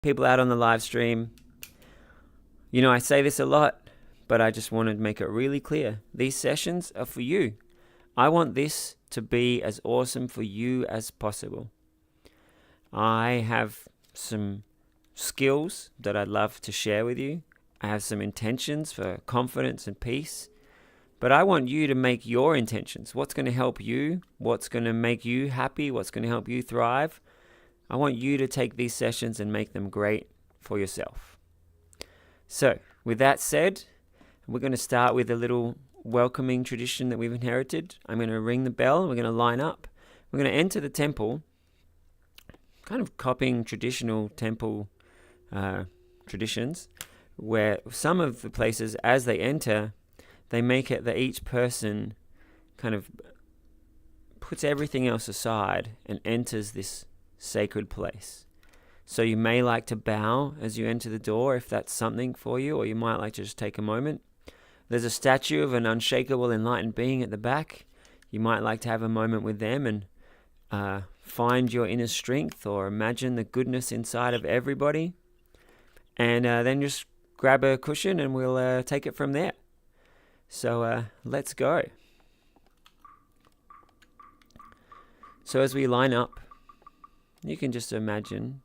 people out on the live stream. You know, I say this a lot, but I just wanted to make it really clear. These sessions are for you. I want this to be as awesome for you as possible. I have some skills that I'd love to share with you. I have some intentions for confidence and peace. But I want you to make your intentions. What's going to help you? What's going to make you happy? What's going to help you thrive? I want you to take these sessions and make them great for yourself. So, with that said, we're going to start with a little welcoming tradition that we've inherited. I'm going to ring the bell. We're going to line up. We're going to enter the temple, kind of copying traditional temple traditions, where some of the places, as they enter, they make it that each person kind of puts everything else aside and enters this sacred place. So you may like to bow as you enter the door if that's something for you, or you might like to just take a moment. There's a statue of an unshakable enlightened being at the back. You might like to have a moment with them and find your inner strength or imagine the goodness inside of everybody. And then just grab a cushion and we'll take it from there. So let's go. So as we line up, you can just imagine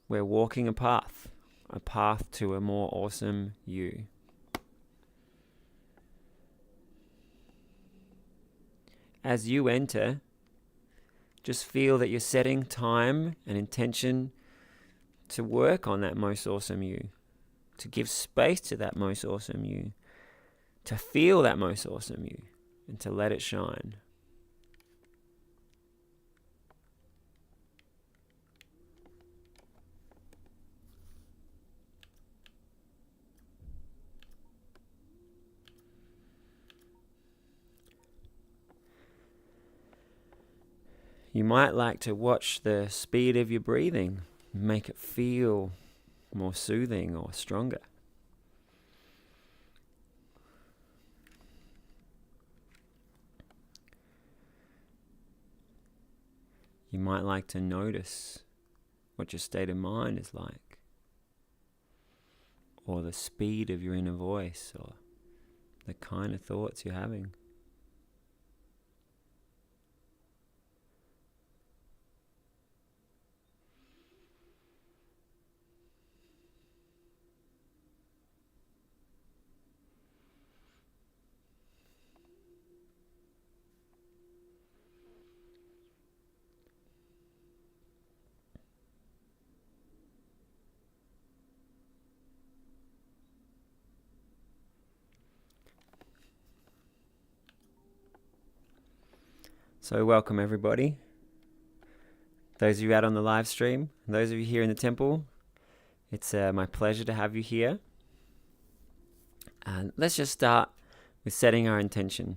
we're walking a path to a more awesome you. As you enter, just feel that you're setting time and intention to work on that most awesome you, to give space to that most awesome you, to feel that most awesome you, and to let it shine. You might like to watch the speed of your breathing, make it feel more soothing or stronger. You might like to notice what your state of mind is like, or the speed of your inner voice, or the kind of thoughts you're having. So welcome everybody. Those of you out on the live stream, and those of you here in the temple, it's my pleasure to have you here. And let's just start with setting our intention.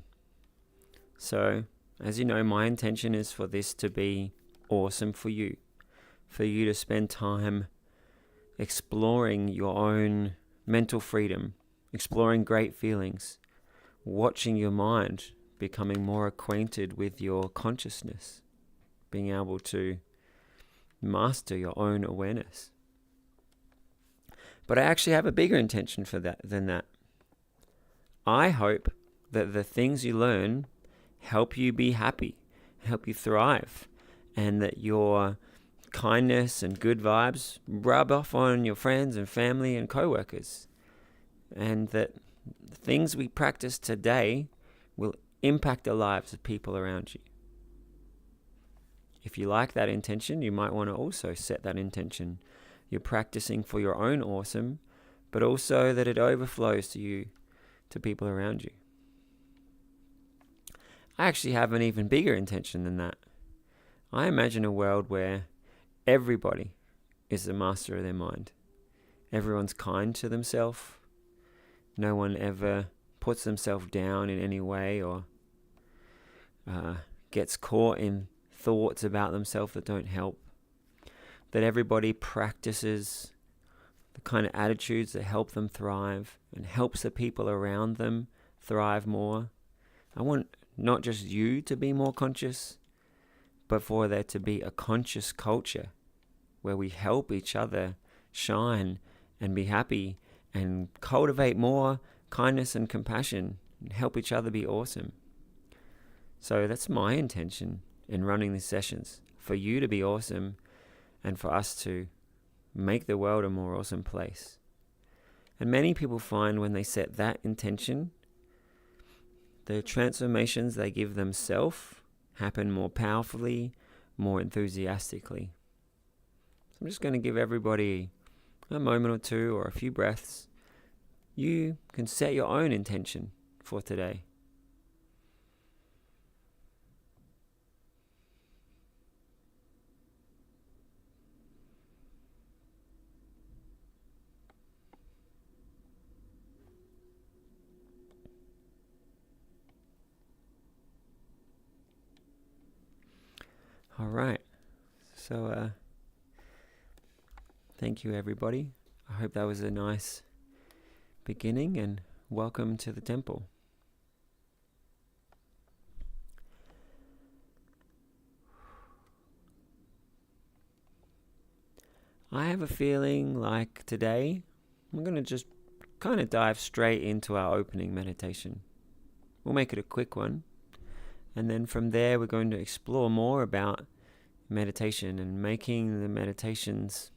So, as you know, my intention is for this to be awesome for you to spend time exploring your own mental freedom, exploring great feelings, watching your mind, becoming more acquainted with your consciousness, being able to master your own awareness. But I actually have a bigger intention for that than that. I hope that the things you learn help you be happy, help you thrive, and that your kindness and good vibes rub off on your friends and family and co-workers, and that the things we practice today will impact the lives of people around you. If you like that intention, you might want to also set that intention. You're practicing for your own awesome, but also that it overflows to you, to people around you. I actually have an even bigger intention than that. I imagine a world where everybody is the master of their mind. Everyone's kind to themselves. No one ever puts themselves down in any way or gets caught in thoughts about themselves that don't help. That everybody practices the kind of attitudes that help them thrive and helps the people around them thrive more. I want not just you to be more conscious, but for there to be a conscious culture where we help each other shine and be happy and cultivate more kindness and compassion and help each other be awesome. So that's my intention in running these sessions, for you to be awesome and for us to make the world a more awesome place. And many people find when they set that intention, the transformations they give themselves happen more powerfully, more enthusiastically. So I'm just going to give everybody a moment or two or a few breaths. You can set your own intention for today. All right. So, thank you, everybody. I hope that was a nice beginning, and welcome to the temple. I have a feeling like today I'm going to just kind of dive straight into our opening meditation. We'll make it a quick one. And then from there, we're going to explore more about meditation and making the meditations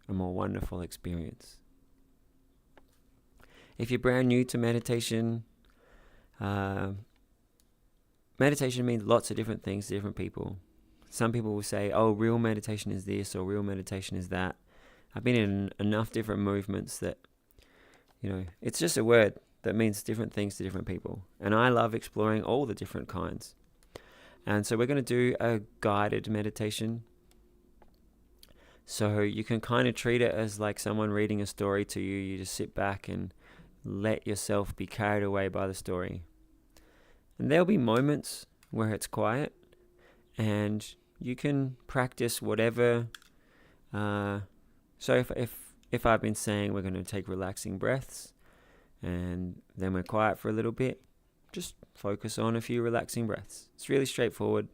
a more wonderful experience. If you're brand new to meditation, meditation means lots of different things to different people. Some people will say, oh, real meditation is this or real meditation is that. I've been in enough different movements that, it's just a word that means different things to different people. And I love exploring all the different kinds. And so we're going to do a guided meditation. So you can kind of treat it as like someone reading a story to you. You just sit back and let yourself be carried away by the story. And there'll be moments where it's quiet and you can practice whatever. So if I've been saying we're going to take relaxing breaths and then we're quiet for a little bit, just focus on a few relaxing breaths. It's really straightforward.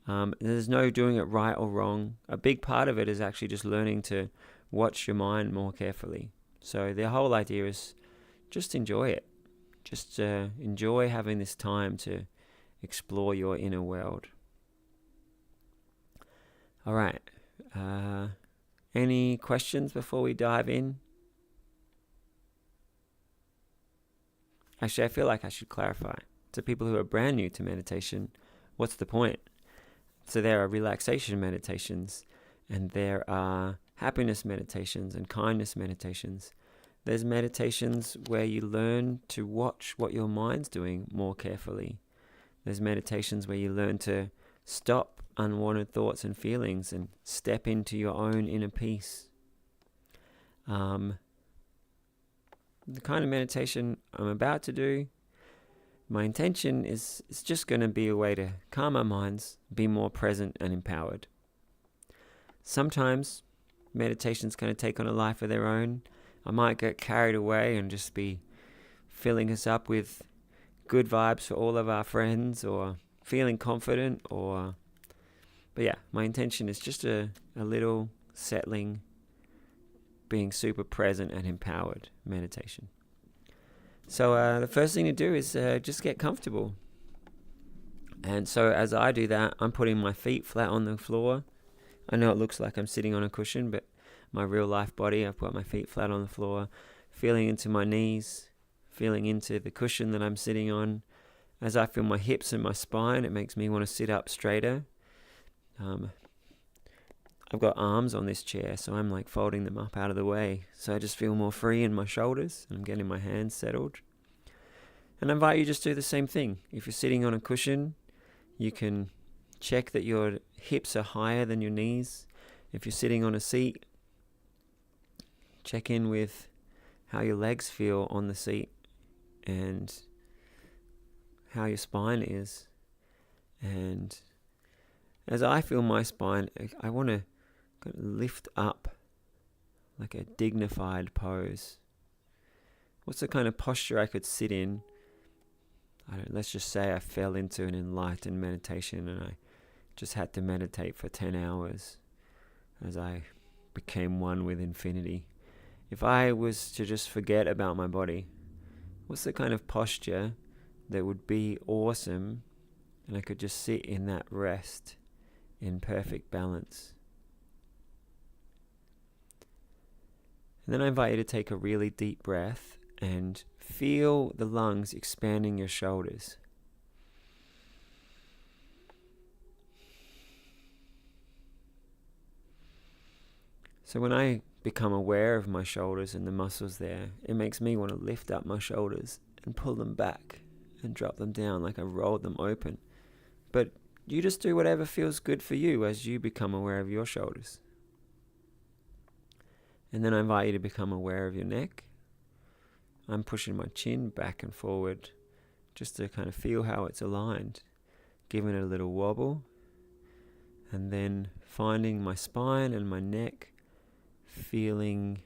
There's no doing it right or wrong. A big part of it is actually just learning to watch your mind more carefully. So the whole idea is just enjoy it. Just enjoy having this time to explore your inner world. All right. Any questions before we dive in? Actually, I feel like I should clarify. To people who are brand new to meditation, what's the point? So there are relaxation meditations, and there are happiness meditations and kindness meditations. There's meditations where you learn to watch what your mind's doing more carefully. There's meditations where you learn to stop unwanted thoughts and feelings and step into your own inner peace. The kind of meditation I'm about to do, my intention is it's just going to be a way to calm our minds, be more present and empowered. Sometimes meditation's going to take on a life of their own. I might get carried away and just be filling us up with good vibes for all of our friends or feeling confident but yeah, my intention is just a little settling, being super present and empowered meditation. So the first thing to do is just get comfortable. And so as I do that, I'm putting my feet flat on the floor. I know it looks like I'm sitting on a cushion, but my real life body, I've put my feet flat on the floor, feeling into my knees, feeling into the cushion that I'm sitting on. As I feel my hips and my spine, it makes me want to sit up straighter. I've got arms on this chair, so I'm like folding them up out of the way. So I just feel more free in my shoulders, and I'm getting my hands settled. And I invite you just to do the same thing. If you're sitting on a cushion, you can check that your hips are higher than your knees. If you're sitting on a seat, check in with how your legs feel on the seat and how your spine is. And as I feel my spine, I want to lift up like a dignified pose. What's the kind of posture I could sit in? Let's just say I fell into an enlightened meditation and I just had to meditate for 10 hours as I became one with infinity. If I was to just forget about my body, what's the kind of posture that would be awesome and I could just sit in that rest in perfect balance? And then I invite you to take a really deep breath and feel the lungs expanding your shoulders. So when I become aware of my shoulders and the muscles there, it makes me want to lift up my shoulders and pull them back and drop them down like I rolled them open. But you just do whatever feels good for you as you become aware of your shoulders. And then I invite you to become aware of your neck. I'm pushing my chin back and forward just to kind of feel how it's aligned, giving it a little wobble, and then finding my spine and my neck feeling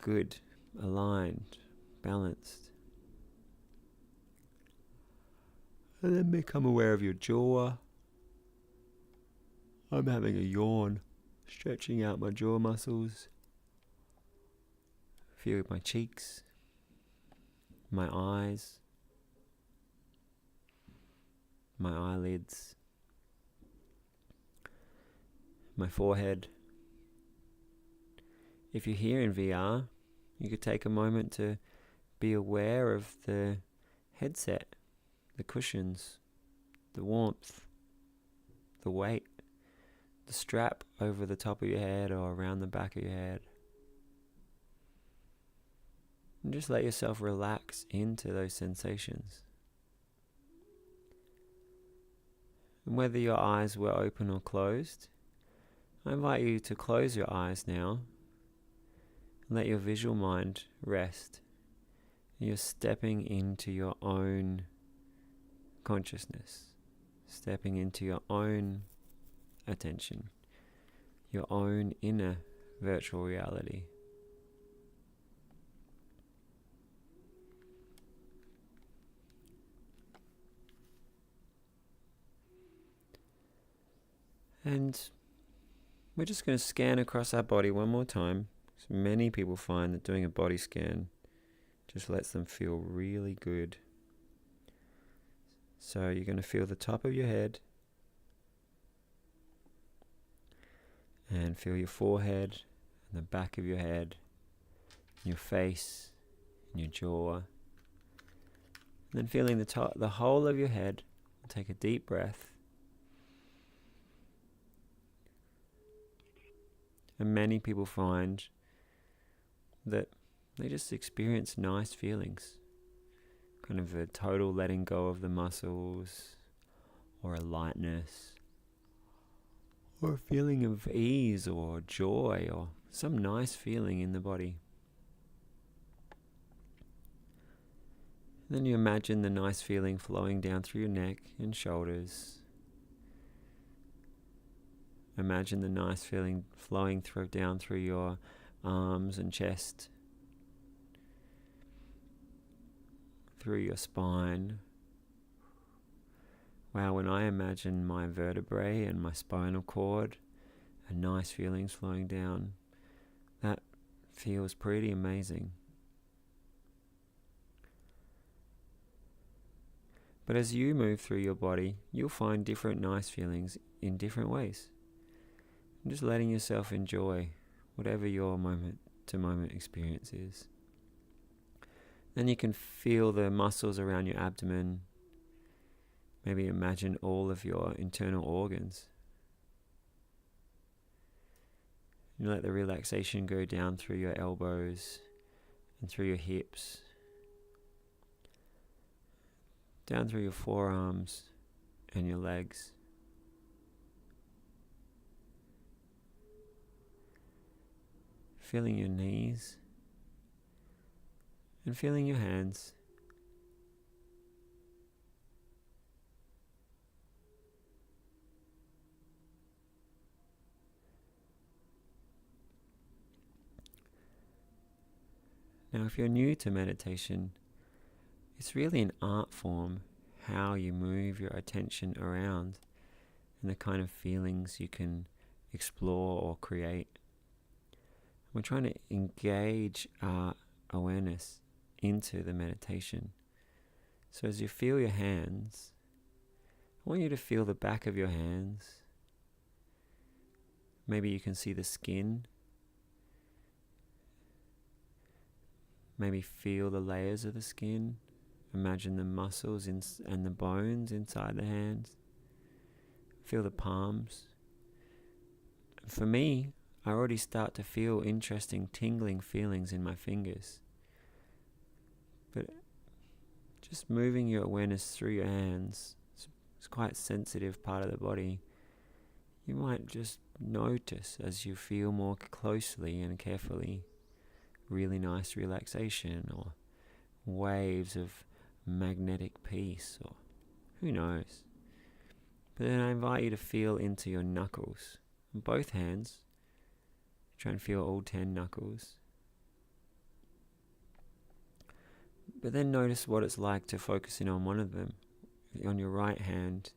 good, aligned, balanced. And then become aware of your jaw. I'm having a yawn, stretching out my jaw muscles. Feel my cheeks, my eyes, my eyelids, my forehead. If you're here in VR, you could take a moment to be aware of the headset, the cushions, the warmth, the weight, the strap over the top of your head or around the back of your head. And just let yourself relax into those sensations. And whether your eyes were open or closed, I invite you to close your eyes now and let your visual mind rest. You're stepping into your own consciousness, stepping into your own attention, your own inner virtual reality. And we're just going to scan across our body one more time. So many people find that doing a body scan just lets them feel really good. So you're going to feel the top of your head and feel your forehead and the back of your head, your face and your jaw. And then feeling the whole of your head. Take a deep breath. And many people find that they just experience nice feelings. Kind of a total letting go of the muscles, or a lightness, or a feeling of ease or joy, or some nice feeling in the body. And then you imagine the nice feeling flowing down through your neck and shoulders. Imagine the nice feeling flowing down through your arms and chest, through your spine. Wow, when I imagine my vertebrae and my spinal cord and nice feelings flowing down, that feels pretty amazing. But as you move through your body, you'll find different nice feelings in different ways. And just letting yourself enjoy whatever your moment-to-moment experience is. Then you can feel the muscles around your abdomen. Maybe imagine all of your internal organs. You let the relaxation go down through your elbows and through your hips, down through your forearms and your legs. Feeling your knees and feeling your hands. Now, if you're new to meditation, it's really an art form how you move your attention around and the kind of feelings you can explore or create. We're trying to engage our awareness into the meditation. So as you feel your hands, I want you to feel the back of your hands. Maybe you can see the skin. Maybe feel the layers of the skin. Imagine the muscles and the bones inside the hands. Feel the palms. For me, I already start to feel interesting tingling feelings in my fingers. But just moving your awareness through your hands, it's quite a sensitive part of the body. You might just notice as you feel more closely and carefully really nice relaxation or waves of magnetic peace, or who knows. But then I invite you to feel into your knuckles. Both hands. Try and feel all 10 knuckles. But then notice what it's like to focus in on one of them. On your right hand,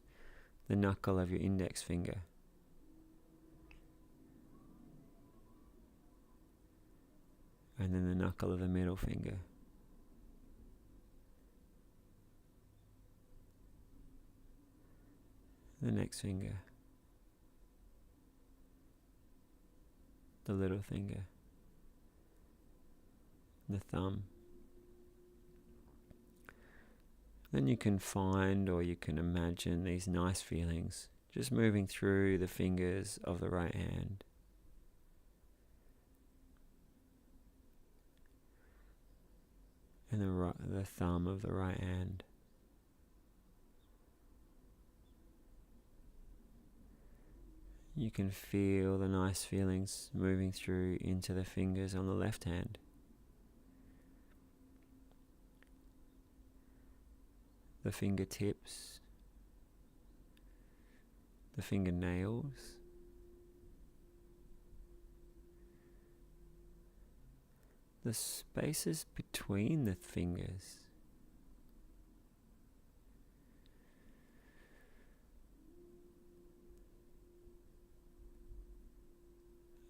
the knuckle of your index finger. And then the knuckle of the middle finger. The next finger. The little finger. The thumb. Then you can find or you can imagine these nice feelings just moving through the fingers of the right hand. And the thumb of the right hand. You can feel the nice feelings moving through into the fingers on the left hand. The fingertips, the fingernails, the spaces between the fingers.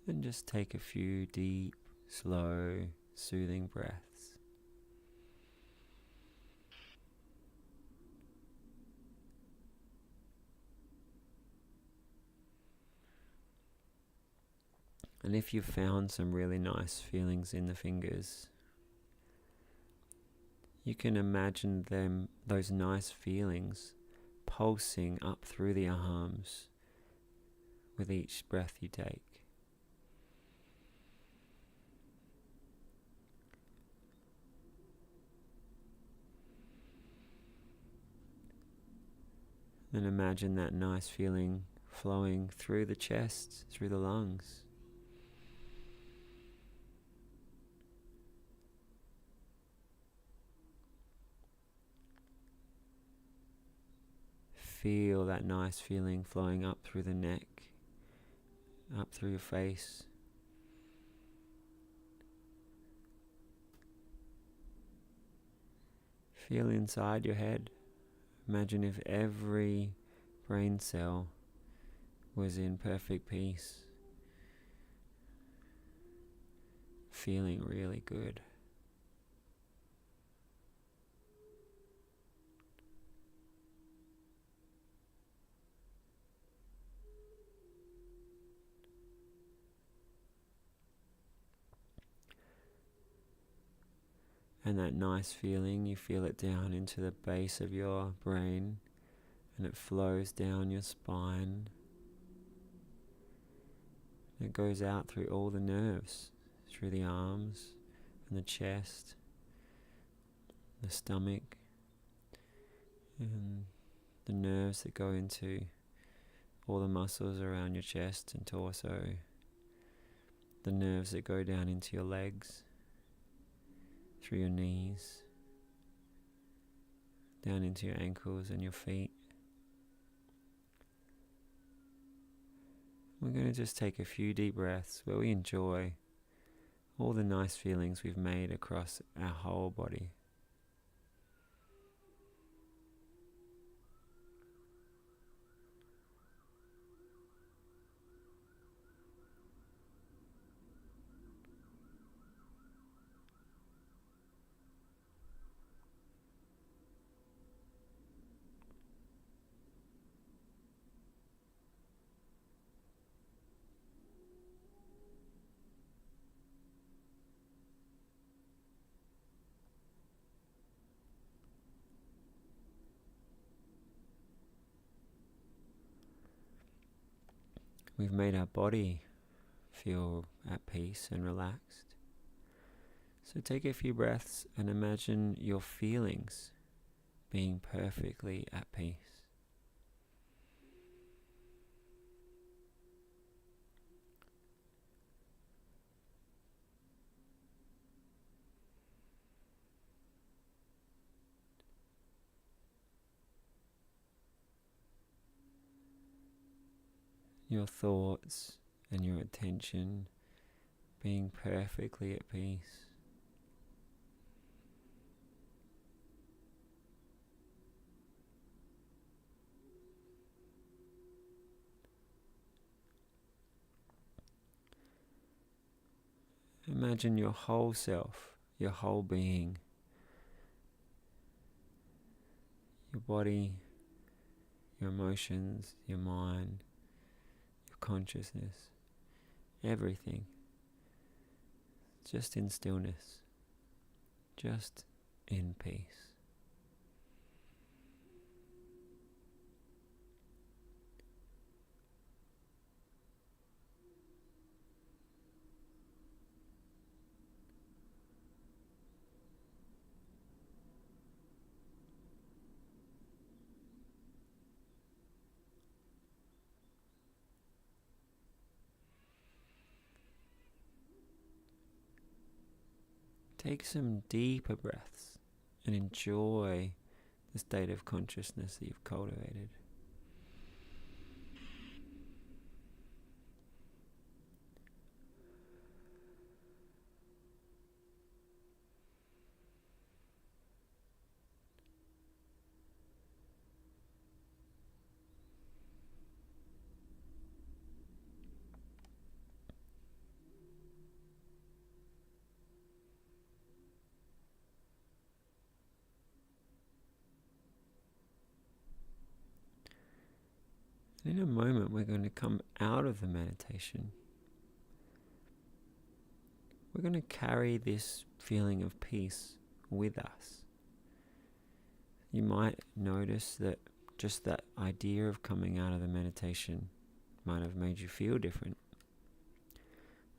And just take a few deep, slow, soothing breaths. And if you've found some really nice feelings in the fingers, you can imagine those nice feelings, pulsing up through the arms with each breath you take. Then imagine that nice feeling flowing through the chest, through the lungs. Feel that nice feeling flowing up through the neck, up through your face. Feel inside your head. Imagine if every brain cell was in perfect peace, feeling really good. And that nice feeling, you feel it down into the base of your brain, and it flows down your spine. It goes out through all the nerves, through the arms and the chest, the stomach, and the nerves that go into all the muscles around your chest and torso, the nerves that go down into your legs, through your knees, down into your ankles and your feet. We're going to just take a few deep breaths where we enjoy all the nice feelings we've made across our whole body. We've made our body feel at peace and relaxed. So take a few breaths and imagine your feelings being perfectly at peace. Your thoughts and your attention being perfectly at peace. Imagine your whole self, your whole being, your body, your emotions, your mind, your consciousness, everything, just in stillness, just in peace. Take some deeper breaths and enjoy the state of consciousness that you've cultivated. In a moment, we're going to come out of the meditation. We're going to carry this feeling of peace with us. You might notice that just that idea of coming out of the meditation might have made you feel different.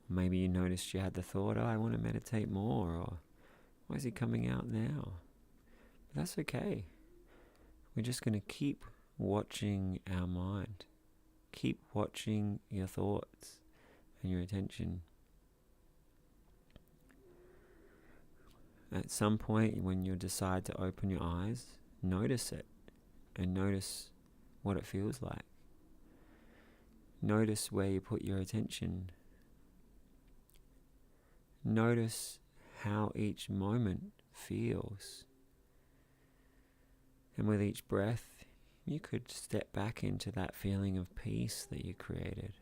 Maybe you noticed you had the thought, oh, I want to meditate more, or why is he coming out now? But that's okay. We're just going to keep watching our mind. Keep watching your thoughts and your attention. At some point when you decide to open your eyes, notice it and notice what it feels like. Notice where you put your attention. Notice how each moment feels. And with each breath, you could step back into that feeling of peace that you created.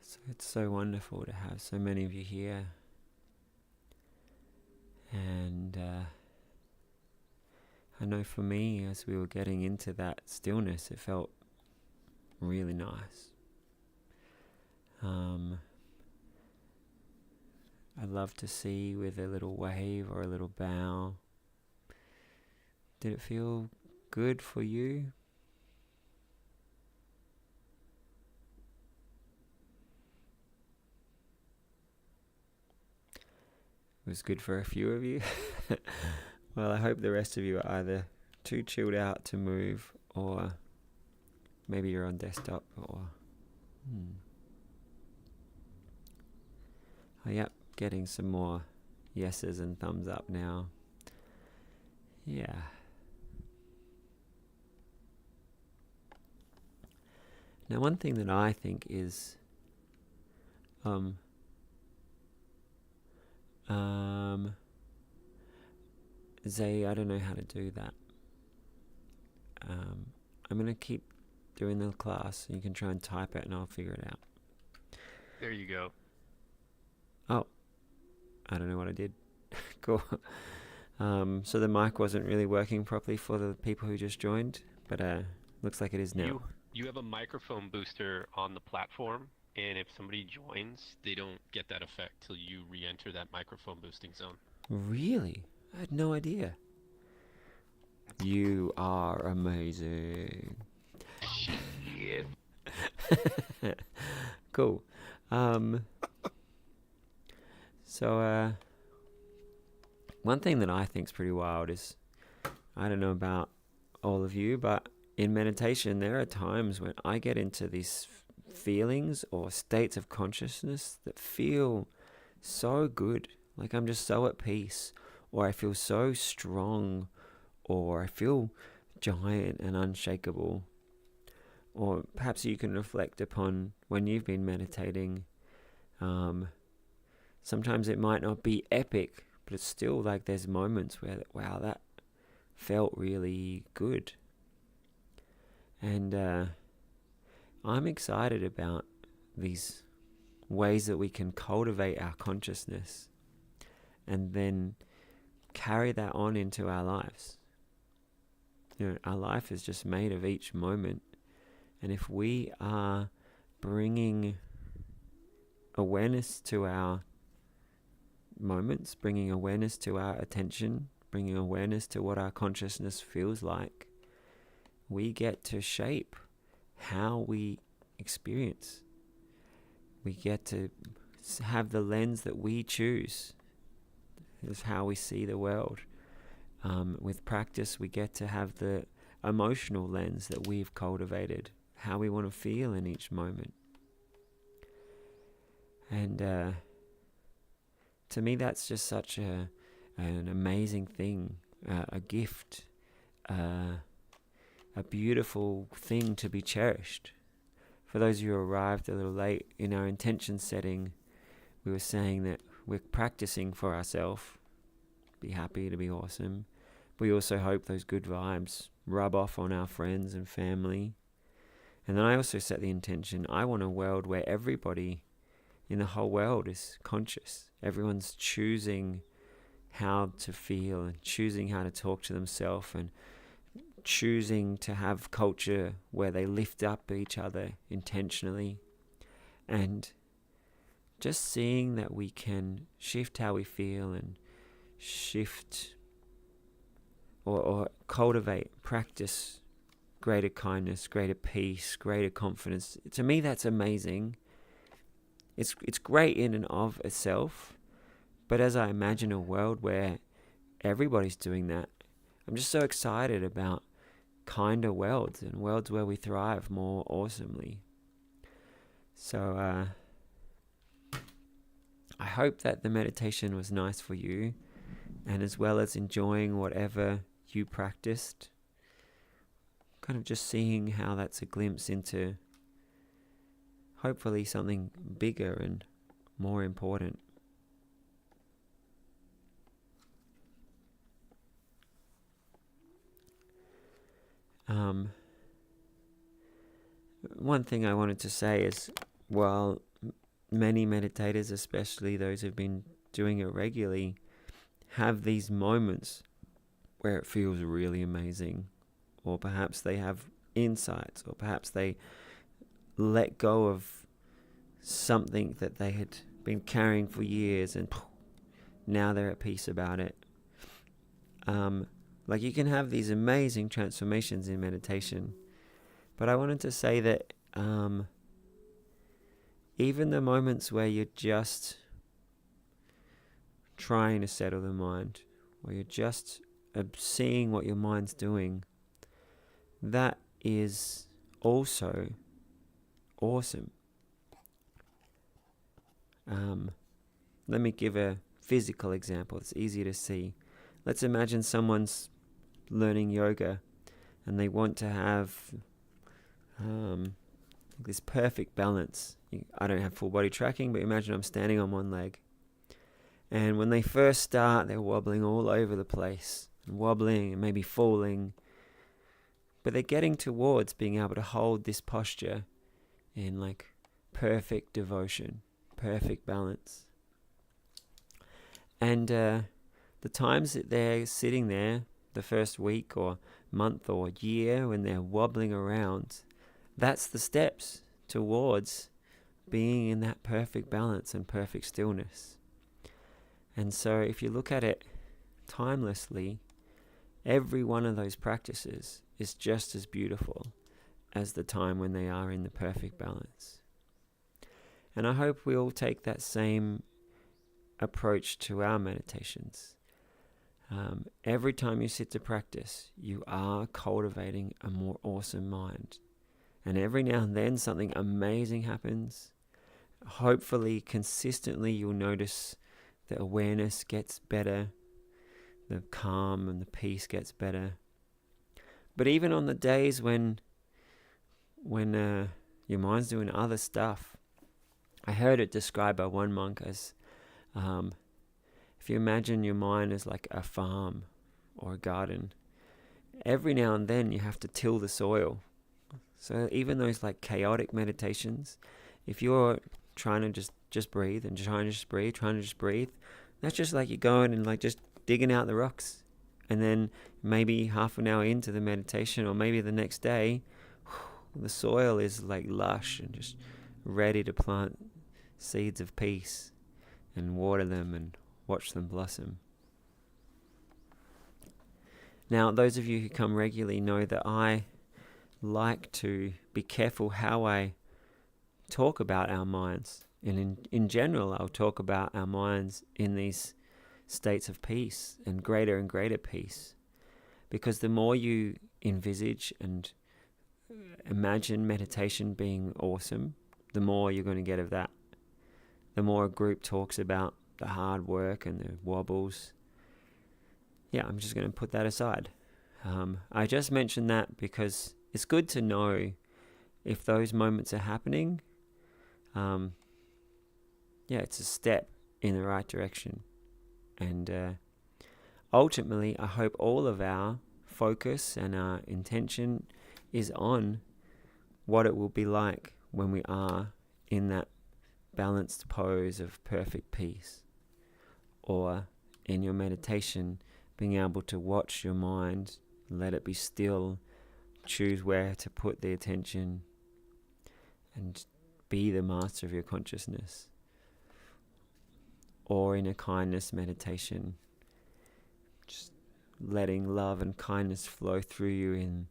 So it's so wonderful to have so many of you here. And I know for me, as we were getting into that stillness, it felt really nice. I love to see with a little wave or a little bow. Did it feel good for you? It was good for a few of you. Well, I hope the rest of you are either too chilled out to move, or maybe you're on desktop, or oh, yep, getting some more yeses and thumbs up now. Yeah. Now, one thing that I think is Zay, I don't know how to do that. I'm going to keep doing the class. You can try and type it and I'll figure it out. There you go. Oh, I don't know what I did. Cool. So the mic wasn't really working properly for the people who just joined, but looks like it is now. You have a microphone booster on the platform, and if somebody joins, they don't get that effect till you re-enter that microphone boosting zone. Really? I had no idea. You are amazing. Shit. Cool. So one thing that I think is pretty wild is, I don't know about all of you, but in meditation there are times when I get into these feelings or states of consciousness that feel so good. Like I'm just so at peace, or I feel so strong, or I feel giant and unshakable. Or perhaps you can reflect upon when you've been meditating. Sometimes it might not be epic, but it's still like there's moments where, wow, that felt really good. And I'm excited about these ways that we can cultivate our consciousness and then carry that on into our lives. You know, our life is just made of each moment. And if we are bringing awareness to our moments, bringing awareness to our attention, bringing awareness to what our consciousness feels like, we get to shape how we experience. We get to have the lens that we choose. Is how we see the world. With practice, we get to have the emotional lens that we've cultivated, how we want to feel in each moment. And to me, that's just such an amazing thing, a gift, a beautiful thing to be cherished. For those of you who arrived a little late, in our intention setting, we were saying that we're practicing for ourselves, be happy, to be awesome. We also hope those good vibes rub off on our friends and family. And then I also set the intention, I want a world where everybody in the whole world is conscious. Everyone's choosing how to feel and choosing how to talk to themselves and choosing to have culture where they lift up each other intentionally. And just seeing that we can shift how we feel and shift or cultivate, practice greater kindness, greater peace, greater confidence. To me, that's amazing. It's great in and of itself, but as I imagine a world where everybody's doing that, I'm just so excited about kinder worlds and worlds where we thrive more awesomely. So I hope that the meditation was nice for you, and as well as enjoying whatever you practiced, kind of just seeing how that's a glimpse into hopefully something bigger and more important. One thing I wanted to say is, while many meditators, especially those who've been doing it regularly, have these moments where it feels really amazing, or perhaps they have insights, or perhaps they let go of something that they had been carrying for years and now they're at peace about it. Like you can have these amazing transformations in meditation, but I wanted to say that even the moments where you're just trying to settle the mind, where you're just seeing what your mind's doing, that is also awesome. Let me give a physical example. It's easier to see. Let's imagine someone's learning yoga and they want to have this perfect balance. I don't have full body tracking, but imagine I'm standing on one leg. And when they first start, they're wobbling all over the place. and wobbling and maybe falling. But they're getting towards being able to hold this posture in like perfect devotion, perfect balance. And the times that they're sitting there, the first week or month or year when they're wobbling around, that's the steps towards being in that perfect balance and perfect stillness. And so if you look at it timelessly, every one of those practices is just as beautiful as the time when they are in the perfect balance. And I hope we all take that same approach to our meditations. Every time you sit to practice, you are cultivating a more awesome mind. And every now and then something amazing happens. Hopefully, consistently, you'll notice the awareness gets better, the calm and the peace gets better. But even on the days when your mind's doing other stuff, I heard it described by one monk as if you imagine your mind as like a farm or a garden, every now and then you have to till the soil. So even those like chaotic meditations, if you're trying to just breathe and trying to just breathe, that's just like you're going and like just digging out the rocks. And then maybe half an hour into the meditation, or maybe the next day, the soil is like lush and just ready to plant seeds of peace and water them and watch them blossom. Now, those of you who come regularly know that I like to be careful how I talk about our minds. And in general, I'll talk about our minds in these states of peace and greater peace. Because the more you envisage and imagine meditation being awesome, the more you're going to get of that. The more a group talks about the hard work and the wobbles, I'm just going to put that aside. I just mentioned that because it's good to know if those moments are happening. It's a step in the right direction. And ultimately, I hope all of our focus and our intention is on what it will be like when we are in that balanced pose of perfect peace, or in your meditation, being able to watch your mind, let it be still, choose where to put the attention, and be the master of your consciousness. Or in a kindness meditation, just letting love and kindness flow through you in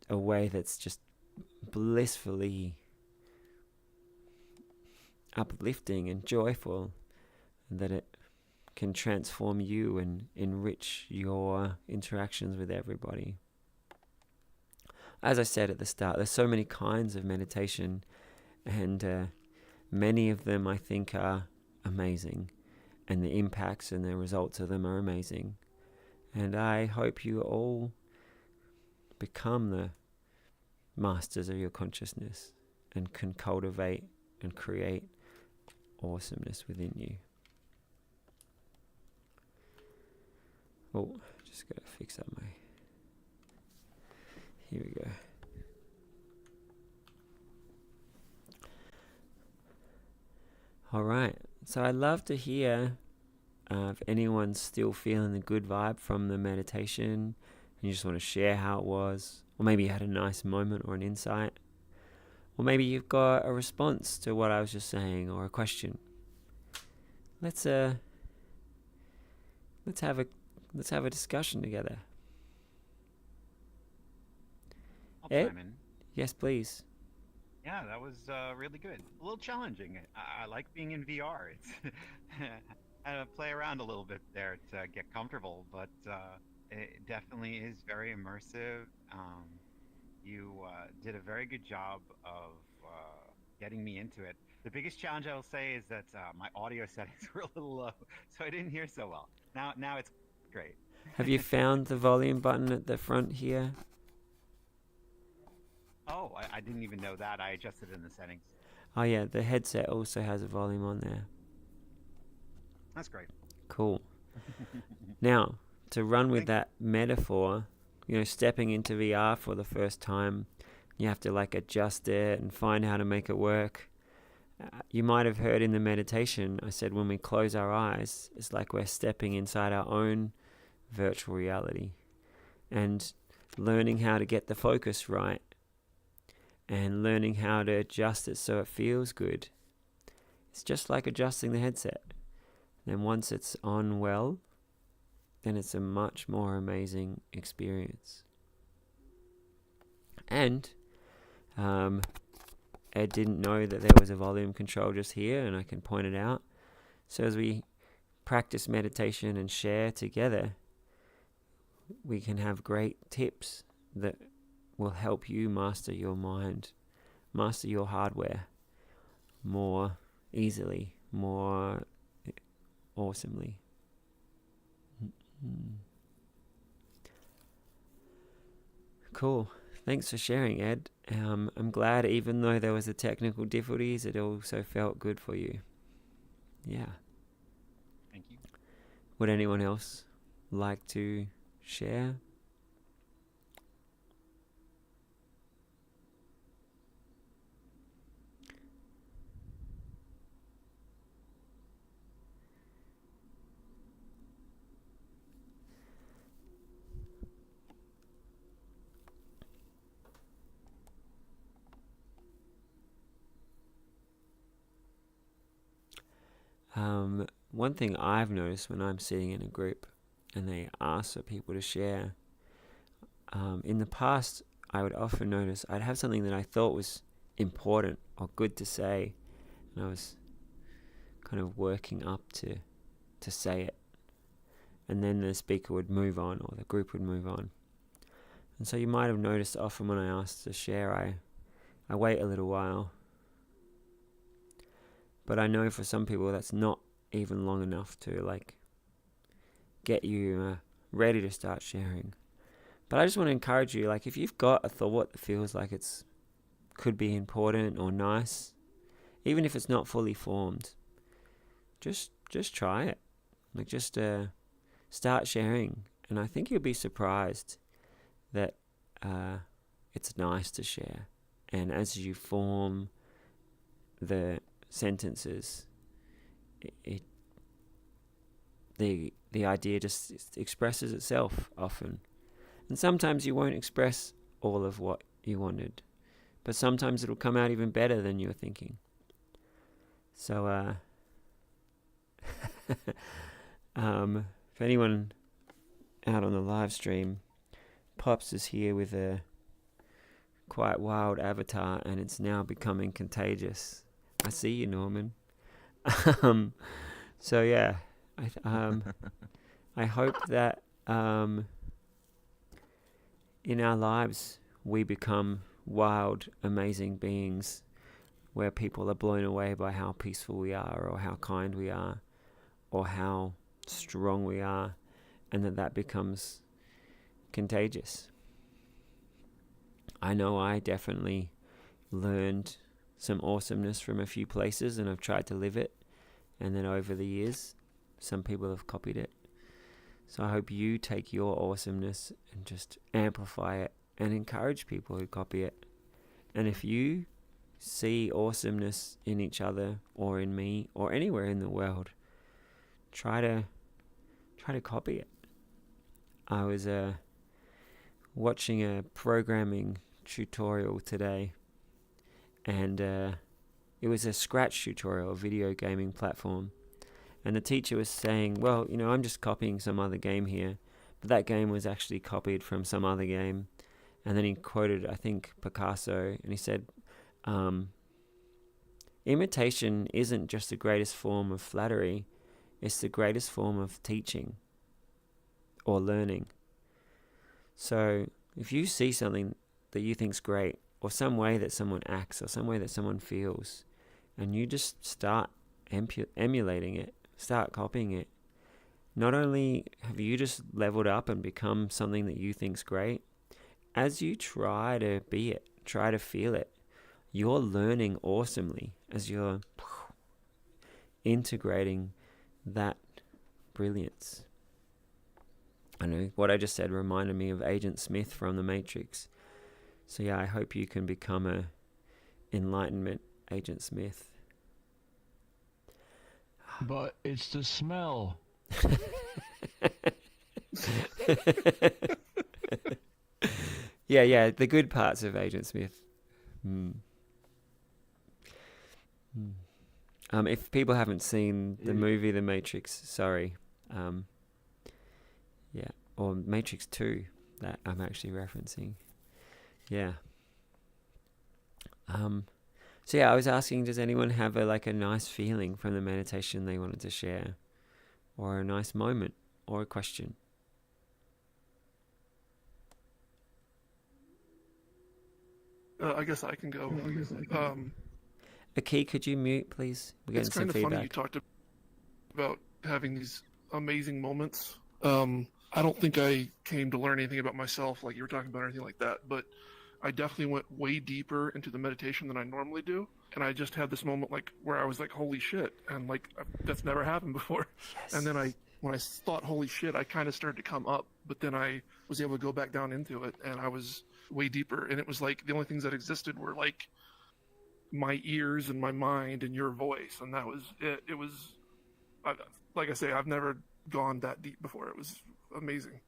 a way that's just blissfully uplifting and joyful, and that it can transform you and enrich your interactions with everybody. As I said at the start, there's so many kinds of meditation, and many of them I think are amazing, and the impacts and the results of them are amazing. And I hope you all become the masters of your consciousness and can cultivate and create awesomeness within you. Oh, just gotta fix up my... Here we go. All right. So I'd love to hear if anyone's still feeling the good vibe from the meditation and you just want to share how it was, or maybe you had a nice moment or an insight, or maybe you've got a response to what I was just saying or a question. Let's have a discussion together. I'll Ed? chime in. Yes, please. Yeah, that was really good. A little challenging. I like being in VR. It's I had to play around a little bit there to get comfortable, but it definitely is very immersive. You did a very good job of getting me into it. The biggest challenge I will say is that my audio settings were a little low, so I didn't hear so well. Now it's great. Have you found the volume button at the front here? Oh, I didn't even know that. I adjusted it in the settings. Oh yeah, the headset also has a volume on there. That's great. Cool. Now, to run with that metaphor, stepping into VR for the first time, you have to like adjust it and find how to make it work. You might have heard in the meditation, I said when we close our eyes, it's like we're stepping inside our own virtual reality and learning how to get the focus right and learning how to adjust it so it feels good. It's just like adjusting the headset. Then once it's on well, then it's a much more amazing experience. And Ed didn't know that there was a volume control just here, and I can point it out. So as we practice meditation and share together, we can have great tips that will help you master your mind, master your hardware more easily, more awesomely. Cool. Thanks for sharing, Ed. I'm glad even though there was the technical difficulties, it also felt good for you. Yeah. Thank you. Would anyone else like to share? One thing I've noticed when I'm sitting in a group and they ask for people to share, in the past I would often notice I'd have something that I thought was important or good to say, and I was kind of working up to say it, and then the speaker would move on or the group would move on. And so you might have noticed often when I ask to share, I wait a little while. But I know for some people that's not even long enough to like get you ready to start sharing. But I just want to encourage you, like if you've got a thought that feels like it's could be important or nice, even if it's not fully formed, just try it. Like just start sharing, and I think you'll be surprised that it's nice to share. And as you form the sentences, the idea just expresses itself often. And sometimes you won't express all of what you wanted, but sometimes it'll come out even better than you were thinking. So if anyone out on the live stream, Pops is here with a quite wild avatar, and it's now becoming contagious. I see you, Norman. So yeah, I hope that in our lives we become wild, amazing beings where people are blown away by how peaceful we are, or how kind we are, or how strong we are, and that becomes contagious. I know I definitely learned some awesomeness from a few places, and I've tried to live it, and then over the years some people have copied it. So I hope you take your awesomeness and just amplify it and encourage people who copy it. And if you see awesomeness in each other or in me or anywhere in the world, try to copy it. I was watching a programming tutorial today, and it was a Scratch tutorial, a video gaming platform. And the teacher was saying, well, I'm just copying some other game here, but that game was actually copied from some other game. And then he quoted, I think, Picasso, and he said, imitation isn't just the greatest form of flattery, it's the greatest form of teaching or learning. So if you see something that you think's great, or some way that someone acts, or some way that someone feels, and you just start emulating it, start copying it, not only have you just leveled up and become something that you think's great, as you try to be it, try to feel it, you're learning awesomely as you're integrating that brilliance. I know what I just said reminded me of Agent Smith from The Matrix. So yeah, I hope you can become a enlightenment Agent Smith. But it's the smell. Yeah, the good parts of Agent Smith. If people haven't seen the movie The Matrix, sorry. Yeah, or Matrix 2 that I'm actually referencing. Yeah. So yeah, I was asking, does anyone have a nice feeling from the meditation they wanted to share? Or a nice moment? Or a question? I guess I can go. Aki, could you mute, please? We're getting It's some kind of feedback. funny you talked about having these amazing moments. I don't think I came to learn anything about myself like you were talking about or anything like that, but I definitely went way deeper into the meditation than I normally do. And I just had this moment where I was like, holy shit. And that's never happened before. Yes. And then when I thought, holy shit, I kind of started to come up, but then I was able to go back down into it and I was way deeper. And it was like the only things that existed were like my ears and my mind and your voice. And that was it. It was, like I say, I've never gone that deep before. It was amazing.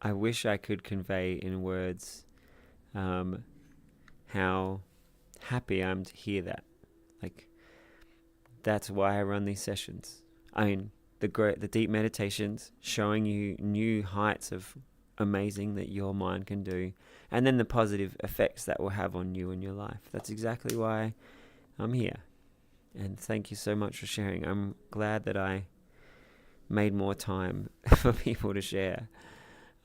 I wish I could convey in words how happy I am to hear that. That's why I run these sessions. I mean, the deep meditations showing you new heights of amazing that your mind can do, and then the positive effects that will have on you and your life. That's exactly why I'm here. And thank you so much for sharing. I'm glad that I made more time for people to share.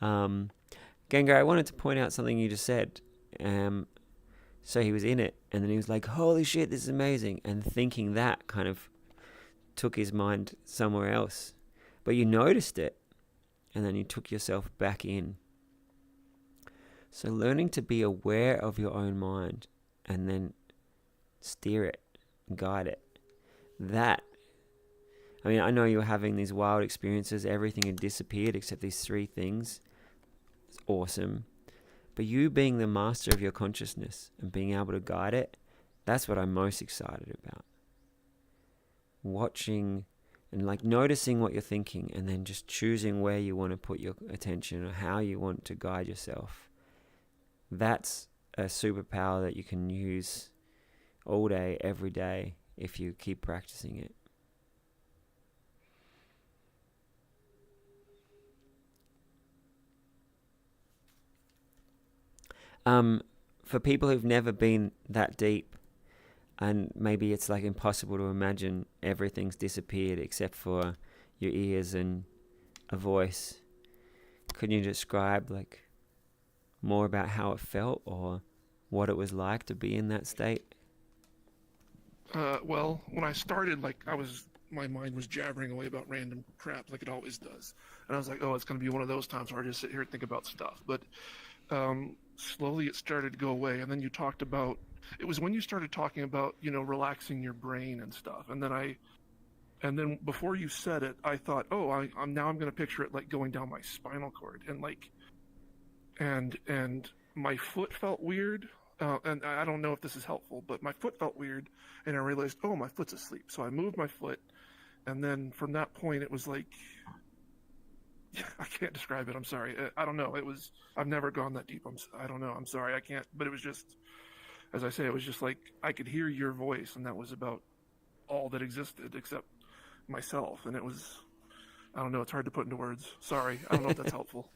Gengar, I wanted to point out something you just said. So he was in it, and then he was like, holy shit, this is amazing. And thinking that kind of took his mind somewhere else. But you noticed it, and then you took yourself back in. So learning to be aware of your own mind and then steer it, guide it. I know you were having these wild experiences. Everything had disappeared except these 3 things. It's awesome. But you being the master of your consciousness and being able to guide it, that's what I'm most excited about. Watching and noticing what you're thinking and then just choosing where you want to put your attention or how you want to guide yourself. That's a superpower that you can use all day, every day, if you keep practicing it. For people who've never been that deep, and maybe it's impossible to imagine everything's disappeared except for your ears and a voice, could you describe more about how it felt or what it was like to be in that state? Well, when I started, my mind was jabbering away about random crap like it always does. And I was like, oh, it's going to be one of those times where I just sit here and think about stuff. But slowly it started to go away. And then you talked about, it was when you started talking about, relaxing your brain and stuff. And then before you said it, I thought, oh, I'm going to picture it going down my spinal cord. And my foot felt weird. And I don't know if this is helpful, but my foot felt weird, and I realized, oh, my foot's asleep. So I moved my foot, and then from that point, it was I can't describe it. I'm sorry. I don't know. I've never gone that deep. I don't know. I'm sorry. I can't. But it was just, as I say, it was just I could hear your voice, and that was about all that existed except myself. And it was, I don't know. It's hard to put into words. Sorry. I don't know if that's helpful.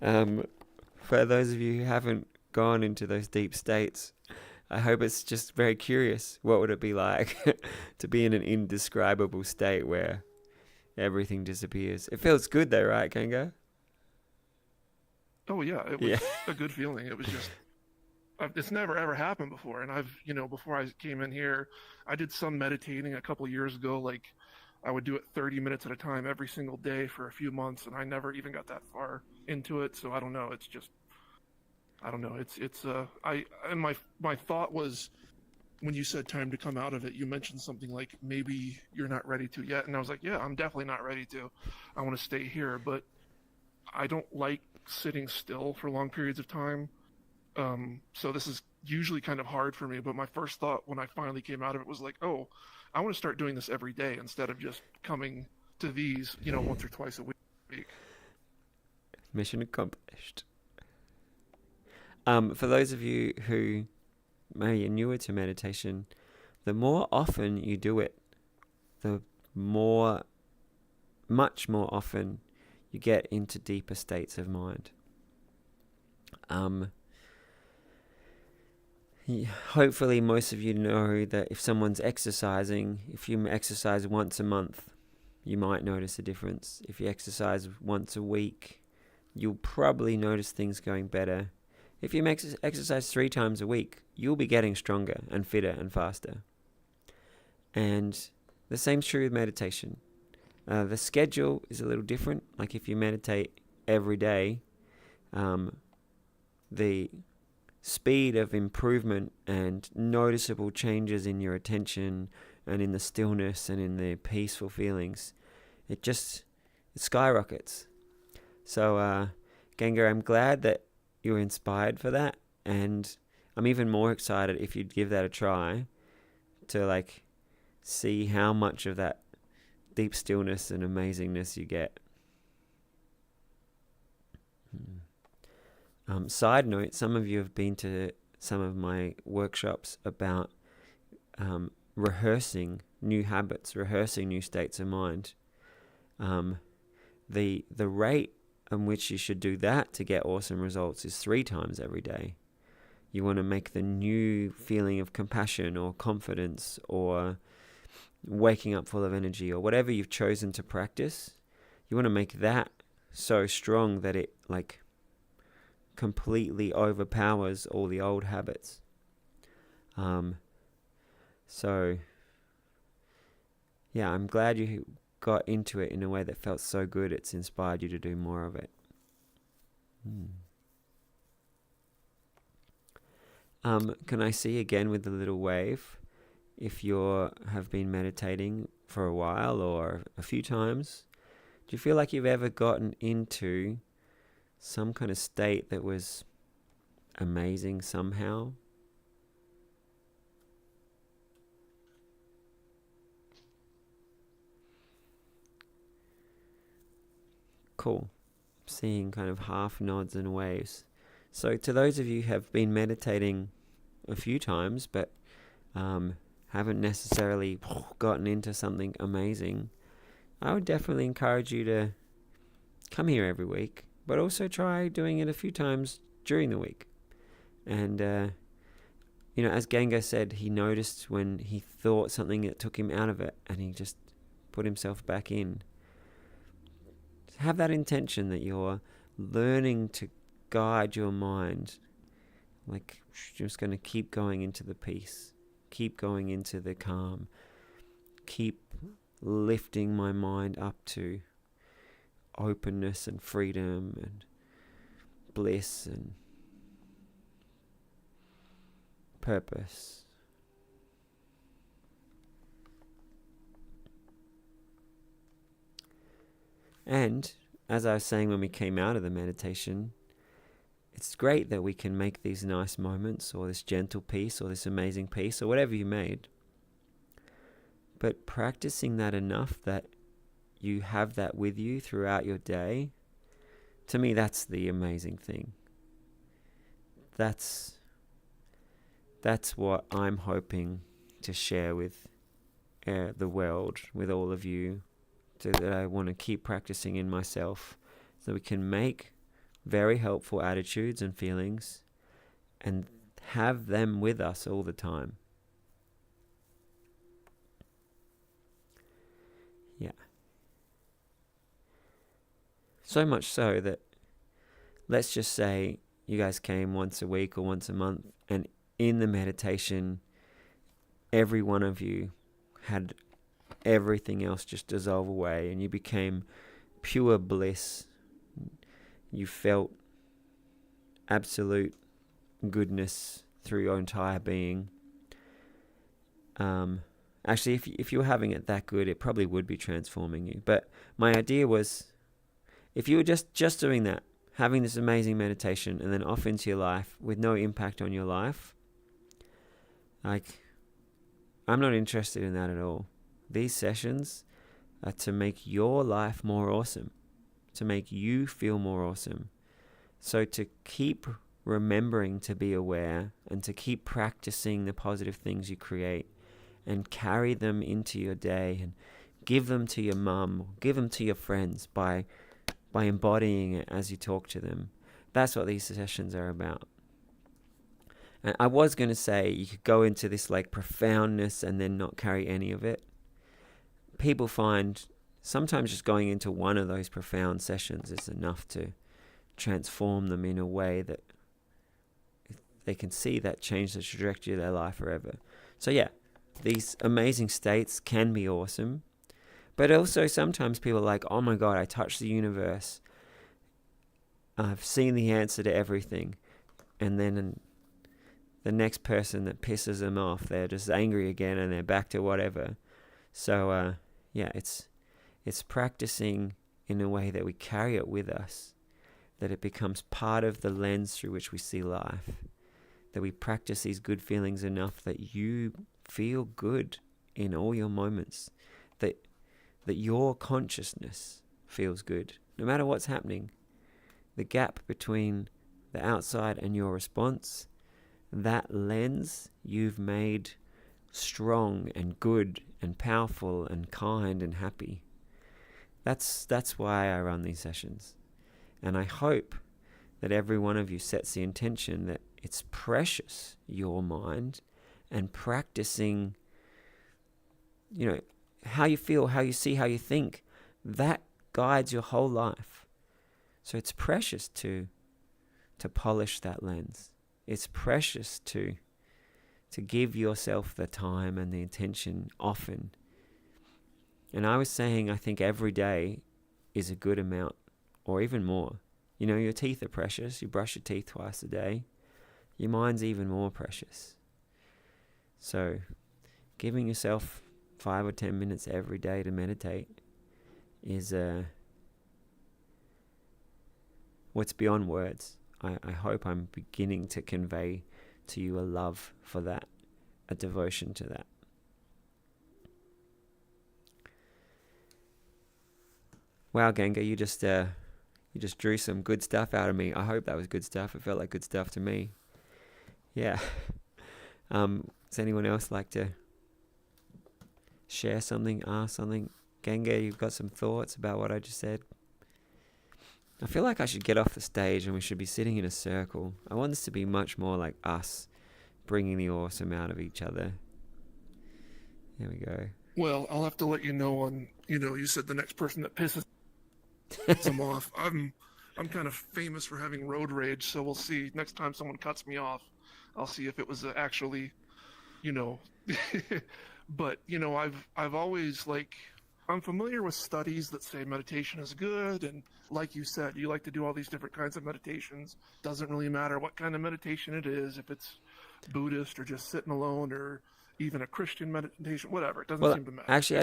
For those of you who haven't gone into those deep states, I hope it's just very curious. What would it be like to be in an indescribable state where everything disappears? It feels good though, right, Kengo? Oh yeah, it was a good feeling. It was just, it's never ever happened before. And before I came in here, I did some meditating a couple years ago. I would do it 30 minutes at a time every single day for a few months, and I never even got that far into it. So I don't know. It's just, I don't know. My thought was, when you said time to come out of it, you mentioned something like maybe you're not ready to yet. And I was like, yeah, I'm definitely not ready to. I want to stay here, but I don't like sitting still for long periods of time. So this is usually kind of hard for me. But my first thought when I finally came out of it was like, oh, I want to start doing this every day instead of just coming to these, once or twice a week. Mission accomplished. For those of you who maybe are newer to meditation, the more often you do it, the much more often you get into deeper states of mind. Hopefully most of you know that if someone's exercising, if you exercise once a month, you might notice a difference. If you exercise once a week, you'll probably notice things going better. If you exercise 3 times a week, you'll be getting stronger and fitter and faster. And the same's true with meditation. The schedule is a little different. Like if you meditate every day, the speed of improvement and noticeable changes in your attention and in the stillness and in the peaceful feelings, it skyrockets. So, Ganga, I'm glad that you're inspired for that, and I'm even more excited if you'd give that a try to see how much of that deep stillness and amazingness you get. Side note, some of you have been to some of my workshops about rehearsing new habits, rehearsing new states of mind. The rate in which you should do that to get awesome results is 3 times every day. You want to make the new feeling of compassion or confidence or waking up full of energy or whatever you've chosen to practice. You want to make that so strong that it completely overpowers all the old habits. So yeah, I'm glad you got into it in a way that felt so good it's inspired you to do more of it. Can I see again with the little wave if you have been meditating for a while or a few times? Do you feel like you've ever gotten into some kind of state that was amazing somehow? Cool. Seeing kind of half nods and waves. So to those of you who have been meditating a few times but haven't necessarily gotten into something amazing, I would definitely encourage you to come here every week, but also try doing it a few times during the week. And as Ganga said, he noticed when he thought something that took him out of it and he just put himself back in. Have that intention that you're learning to guide your mind, just going to keep going into the peace, keep going into the calm, keep lifting my mind up to openness and freedom and bliss and purpose. And as I was saying when we came out of the meditation, it's great that we can make these nice moments or this gentle peace or this amazing peace or whatever you made. But practicing that enough that you have that with you throughout your day, to me that's the amazing thing. That's what I'm hoping to share with the world, with all of you, that I want to keep practicing in myself, so we can make very helpful attitudes and feelings and have them with us all the time. Yeah. So much so that, let's just say you guys came once a week or once a month, and in the meditation, every one of you had everything else just dissolve away and you became pure bliss. You felt absolute goodness through your entire being. Actually, if you were having it that good, it probably would be transforming you. But my idea was, if you were just doing that, having this amazing meditation, and then off into your life with no impact on your life, like, I'm not interested in that at all. These sessions are to make your life more awesome, to make you feel more awesome. So to keep remembering to be aware and to keep practicing the positive things you create and carry them into your day and give them to your mum, give them to your friends by embodying it as you talk to them. That's what these sessions are about. And I was going to say you could go into this like profoundness and then not carry any of it. People find sometimes just going into one of those profound sessions is enough to transform them in a way that they can see that change the trajectory of their life forever. So yeah, these amazing states can be awesome. But also sometimes people are like, oh my God, I touched the universe. I've seen the answer to everything. And then the next person that pisses them off, they're just angry again and they're back to whatever. So yeah, it's practicing in a way that we carry it with us, that it becomes part of the lens through which we see life, that we practice these good feelings enough that you feel good in all your moments, that your consciousness feels good, no matter what's happening. The gap between the outside and your response, that lens you've made strong and good and powerful and kind and happy. That's why I run these sessions. And I hope that every one of you sets the intention that it's precious, your mind, and practicing, how you feel, how you see, how you think, that guides your whole life. So it's precious to polish that lens. It's precious to give yourself the time and the attention often. And I was saying, I think every day is a good amount, or even more. Your teeth are precious. You brush your teeth twice a day. Your mind's even more precious. So giving yourself 5 or 10 minutes every day to meditate is what's beyond words. I hope I'm beginning to convey to you a love for that, a devotion to that. Wow, Ganga, you just drew some good stuff out of me. I hope that was good stuff. It felt like good stuff to me. Yeah. Does anyone else like to share something, ask something? Ganga, you've got some thoughts about what I just said? I feel like I should get off the stage and we should be sitting in a circle. I want this to be much more like us, bringing the awesome out of each other. There we go. Well, I'll have to let you know on, you said the next person that pisses them off. I'm kind of famous for having road rage, so we'll see. Next time someone cuts me off, I'll see if it was actually, But, I've always, I'm familiar with studies that say meditation is good, and like you said, you like to do all these different kinds of meditations. Doesn't really matter what kind of meditation it is, if it's Buddhist or just sitting alone or even a Christian meditation, whatever. It doesn't seem to matter. Actually,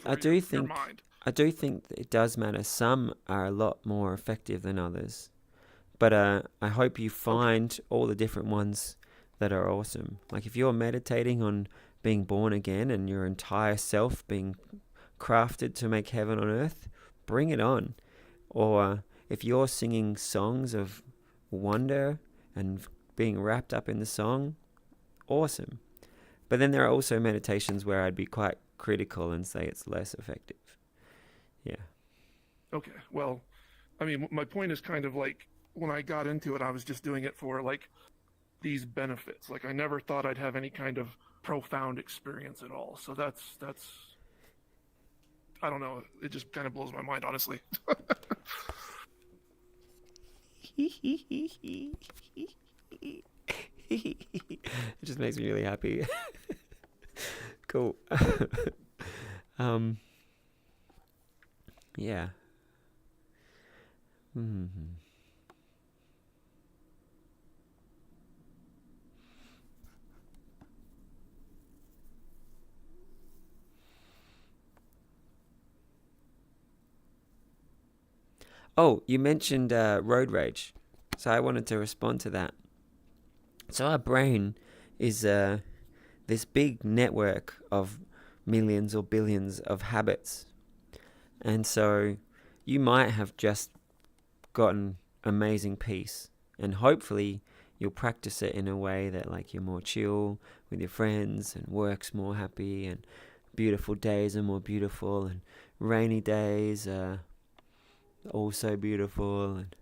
I do think that it does matter. Some are a lot more effective than others, but I hope you find all the different ones that are awesome. Like if you're meditating on being born again and your entire self being crafted to make heaven on earth, bring it on. Or if you're singing songs of wonder and being wrapped up in the song, awesome. But then there are also meditations where I'd be quite critical and say it's less effective. Yeah. Okay, well, I mean, my point is kind of like when I got into it, I was just doing it for these benefits. I never thought I'd have any kind of profound experience at all. So that's I don't know. It just kind of blows my mind, honestly. It just makes me really happy. Cool. Yeah. Oh, you mentioned road rage. So I wanted to respond to that. So our brain is this big network of millions or billions of habits. And so you might have just gotten amazing peace, and hopefully you'll practice it in a way that like you're more chill with your friends, and work's more happy, and beautiful days are more beautiful, and rainy days are also beautiful, and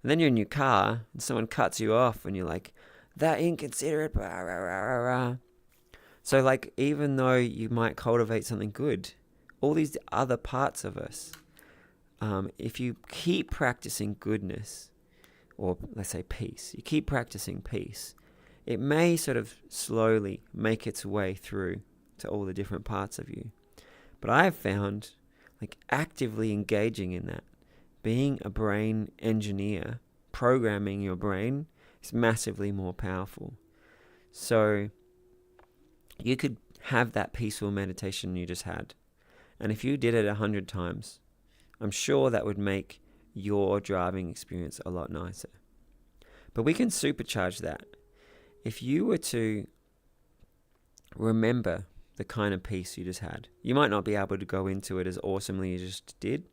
then you're in your car and someone cuts you off and you're like, that inconsiderate, rah, rah, rah, rah, rah. So like, even though you might cultivate something good, all these other parts of us, if you keep practicing goodness, or let's say peace, you keep practicing peace, it may sort of slowly make its way through to all the different parts of you. But I have found, like, actively engaging in that, being a brain engineer, programming your brain, is massively more powerful. So you could have that peaceful meditation you just had, and if you did it 100 times, I'm sure that would make your driving experience a lot nicer. But we can supercharge that. If you were to remember the kind of peace you just had, you might not be able to go into it as awesomely as you just did,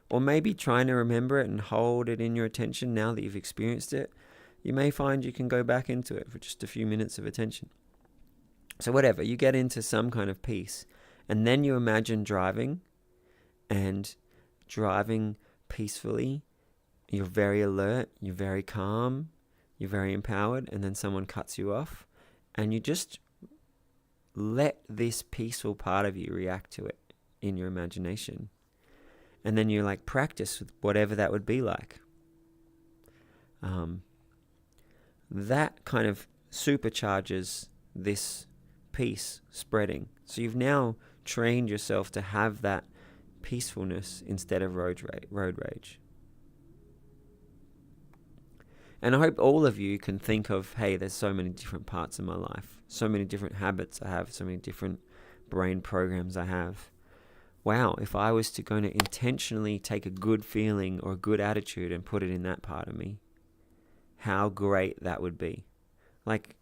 or maybe trying to remember it and hold it in your attention now that you've experienced it, you may find you can go back into it for just a few minutes of attention. So whatever, you get into some kind of peace, and then you imagine driving, and driving peacefully. You're very alert, you're very calm, you're very empowered, and then someone cuts you off, and you just let this peaceful part of you react to it in your imagination. And then you like practice with whatever that would be like. That kind of supercharges this peace spreading. So you've now trained yourself to have that peacefulness instead of road rage. And I hope all of you can think of, hey, there's so many different parts of my life, so many different habits I have, so many different brain programs I have. Wow, if I was to go to intentionally take a good feeling or a good attitude and put it in that part of me, how great that would be. Like,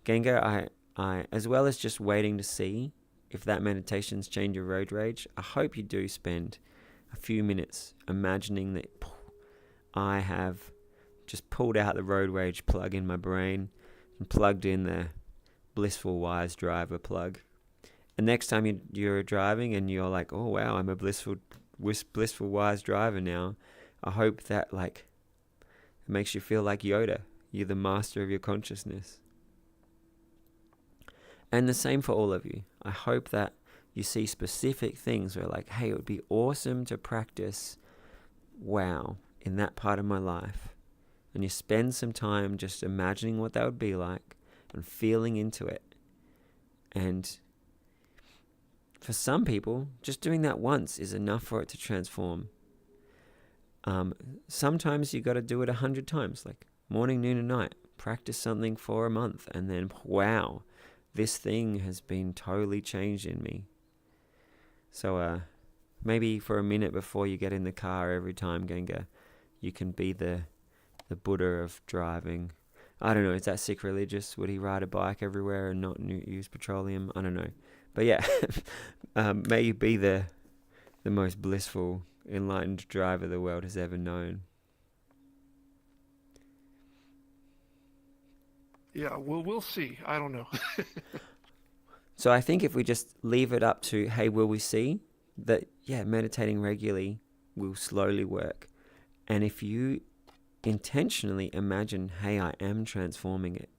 Gengar, I as well as just waiting to see if that meditation's changed your road rage, I hope you do spend a few minutes imagining that I have just pulled out the road rage plug in my brain and plugged in the blissful wise driver plug. And next time you're driving and you're like, oh wow, I'm a blissful wise driver now, I hope that like it makes you feel like Yoda. You're the master of your consciousness. And the same for all of you. I hope that you see specific things where like, hey, it would be awesome to practice wow in that part of my life. And you spend some time just imagining what that would be like and feeling into it. And for some people, just doing that once is enough for it to transform. Sometimes you got to do it 100 times, like morning, noon, and night. Practice something for a month, and then wow, this thing has been totally changed in me. So maybe for a minute before you get in the car every time, Gengar, you can be the Buddha of driving. I don't know, is that sacrilegious? Would he ride a bike everywhere and not use petroleum? I don't know. But yeah, may you be the most blissful, enlightened driver the world has ever known. Yeah, we'll see. I don't know. So I think if we just leave it up to, hey, will we see? That, yeah, meditating regularly will slowly work. And if you intentionally imagine, hey, I am transforming it,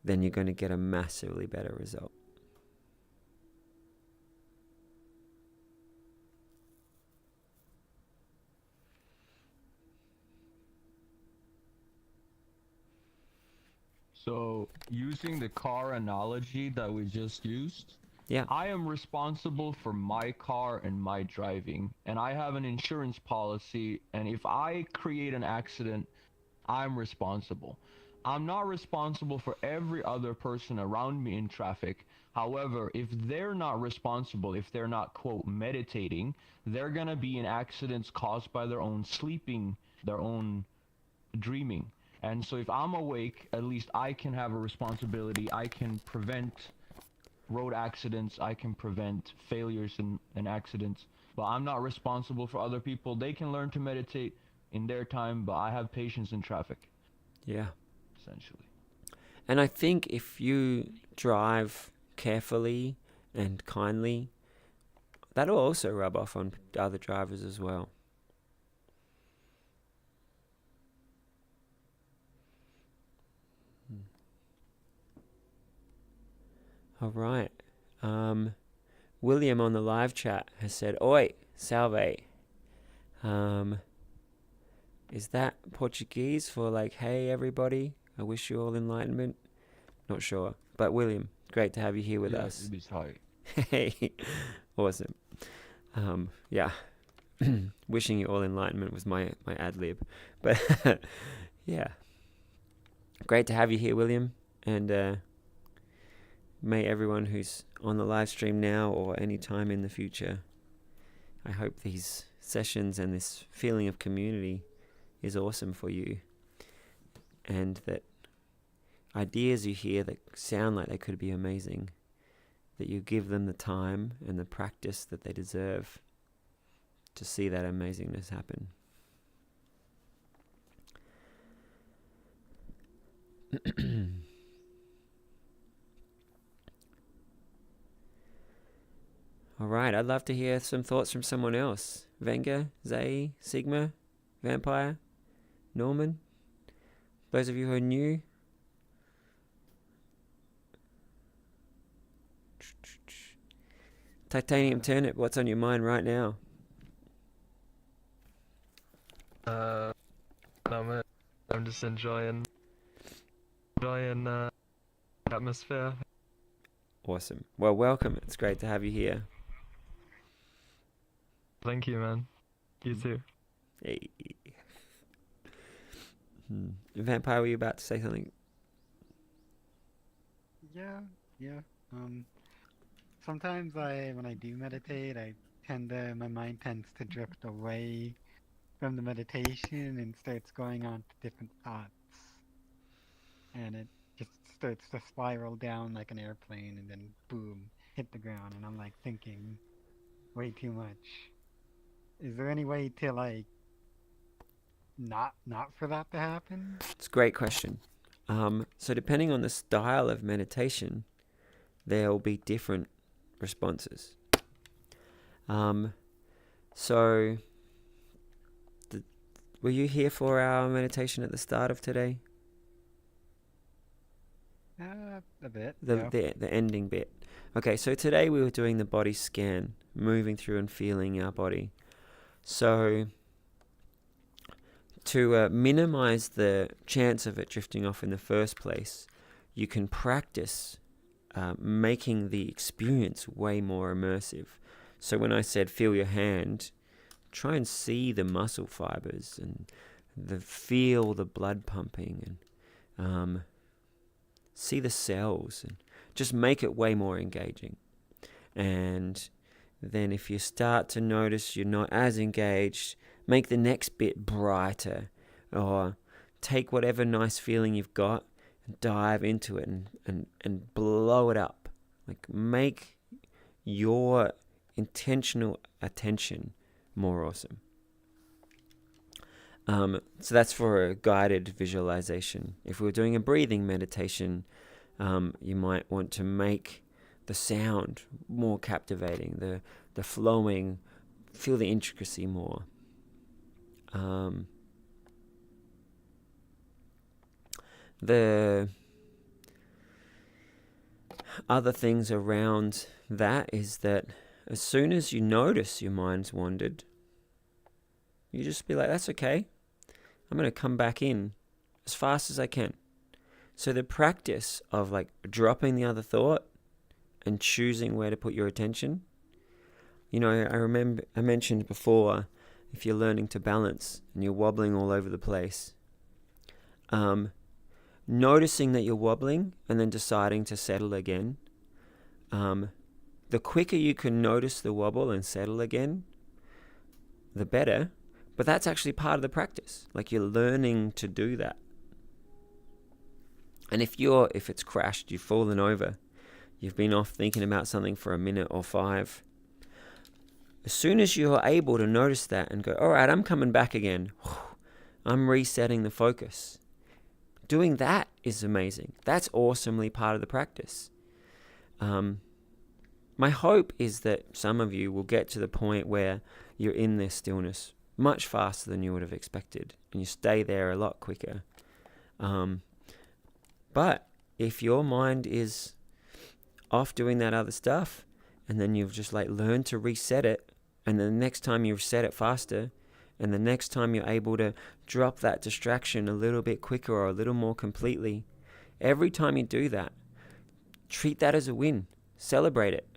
then you're going to get a massively better result. So, using the car analogy that we just used, Yeah. I am responsible for my car and my driving, and I have an insurance policy, and if I create an accident, I'm responsible. I'm not responsible for every other person around me in traffic, However, if they're not responsible, if they're not, quote, meditating, they're going to be in accidents caused by their own sleeping, their own dreaming. And so if I'm awake, at least I can have a responsibility. I can prevent road accidents. I can prevent failures and accidents. But I'm not responsible for other people. They can learn to meditate in their time, but I have patience in traffic, Yeah. essentially. And I think if you drive carefully and kindly, that'll also rub off on other drivers as well. All right. William on the live chat has said, "Oi, salve." Is that Portuguese for like, "Hey everybody, I wish you all enlightenment"? Not sure. But William, great to have you here with us. Hey, awesome. Yeah, wishing you all enlightenment was my ad lib, but yeah, great to have you here, William, and may everyone who's on the live stream now or any time in the future, I hope these sessions and this feeling of community is awesome for you, and that ideas you hear that sound like they could be amazing, that you give them the time and the practice that they deserve to see that amazingness happen. All right, I'd love to hear some thoughts from someone else. Venga, Zay, Sigma, Vampire, Norman. Those of you who are new. Titanium Turnip, what's on your mind right now? I'm just enjoying the atmosphere. Awesome. Well, welcome. It's great to have you here. Thank you, man. You too. Hey. Vampire, were you about to say something? Yeah. Sometimes when I do meditate, my mind tends to drift away from the meditation and starts going on to different thoughts. And it just starts to spiral down like an airplane and then boom, hit the ground, and I'm like thinking way too much. Is there any way to like not for that to happen? It's a great question. So depending on the style of meditation, there will be different responses. Were you here for our meditation at the start of today? A bit. The ending bit. Okay, so today we were doing the body scan, moving through and feeling our body. So to minimize the chance of it drifting off in the first place, you can practice making the experience way more immersive. So when I said feel your hand, try and see the muscle fibers and feel the blood pumping and see the cells, and just make it way more engaging. And then if you start to notice you're not as engaged, make the next bit brighter, or take whatever nice feeling you've got and dive into it and blow it up. Like, make your intentional attention more awesome. So that's for a guided visualization. If we were doing a breathing meditation, you might want to make the sound more captivating, the flowing, feel the intricacy more. The other things around that is that as soon as you notice your mind's wandered, you just be like, that's okay. I'm going to come back in as fast as I can. So the practice of like dropping the other thought and choosing where to put your attention. You know, I remember I mentioned before, if you're learning to balance and you're wobbling all over the place, noticing that you're wobbling and then deciding to settle again, The quicker you can notice the wobble and settle again, the better. But that's actually part of the practice. Like, you're learning to do that. And if it's crashed, you've fallen over, you've been off thinking about something for a minute or 5, as soon as you're able to notice that and go, all right, I'm coming back again, I'm resetting the focus. Doing that is amazing. That's awesomely part of the practice. My hope is that some of you will get to the point where you're in this stillness much faster than you would have expected, and you stay there a lot quicker. But if your mind is off doing that other stuff, and then you've just like learned to reset it, and then the next time you reset it faster, and the next time you're able to drop that distraction a little bit quicker or a little more completely, every time you do that, treat that as a win. Celebrate it.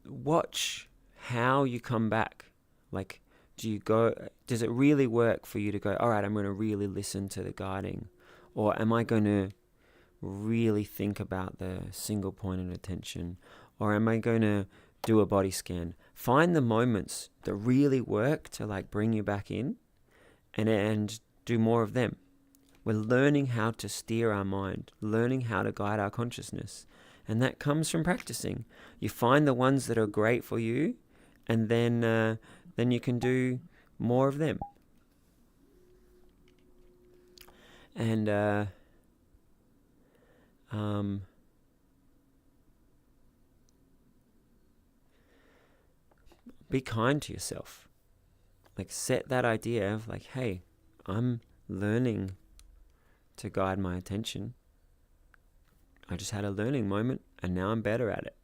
Watch how you come back. Like, does it really work for you to go, all right, I'm going to really listen to the guiding? Or am I going to really think about the single point of attention? Or am I going to do a body scan? Find the moments that really work to like bring you back in, and do more of them. We're learning how to steer our mind, learning how to guide our consciousness. And that comes from practicing. You find the ones that are great for you, and then you can do more of them. And be kind to yourself. Like, set that idea of like, hey, I'm learning to guide my attention. I just had a learning moment, and now I'm better at it.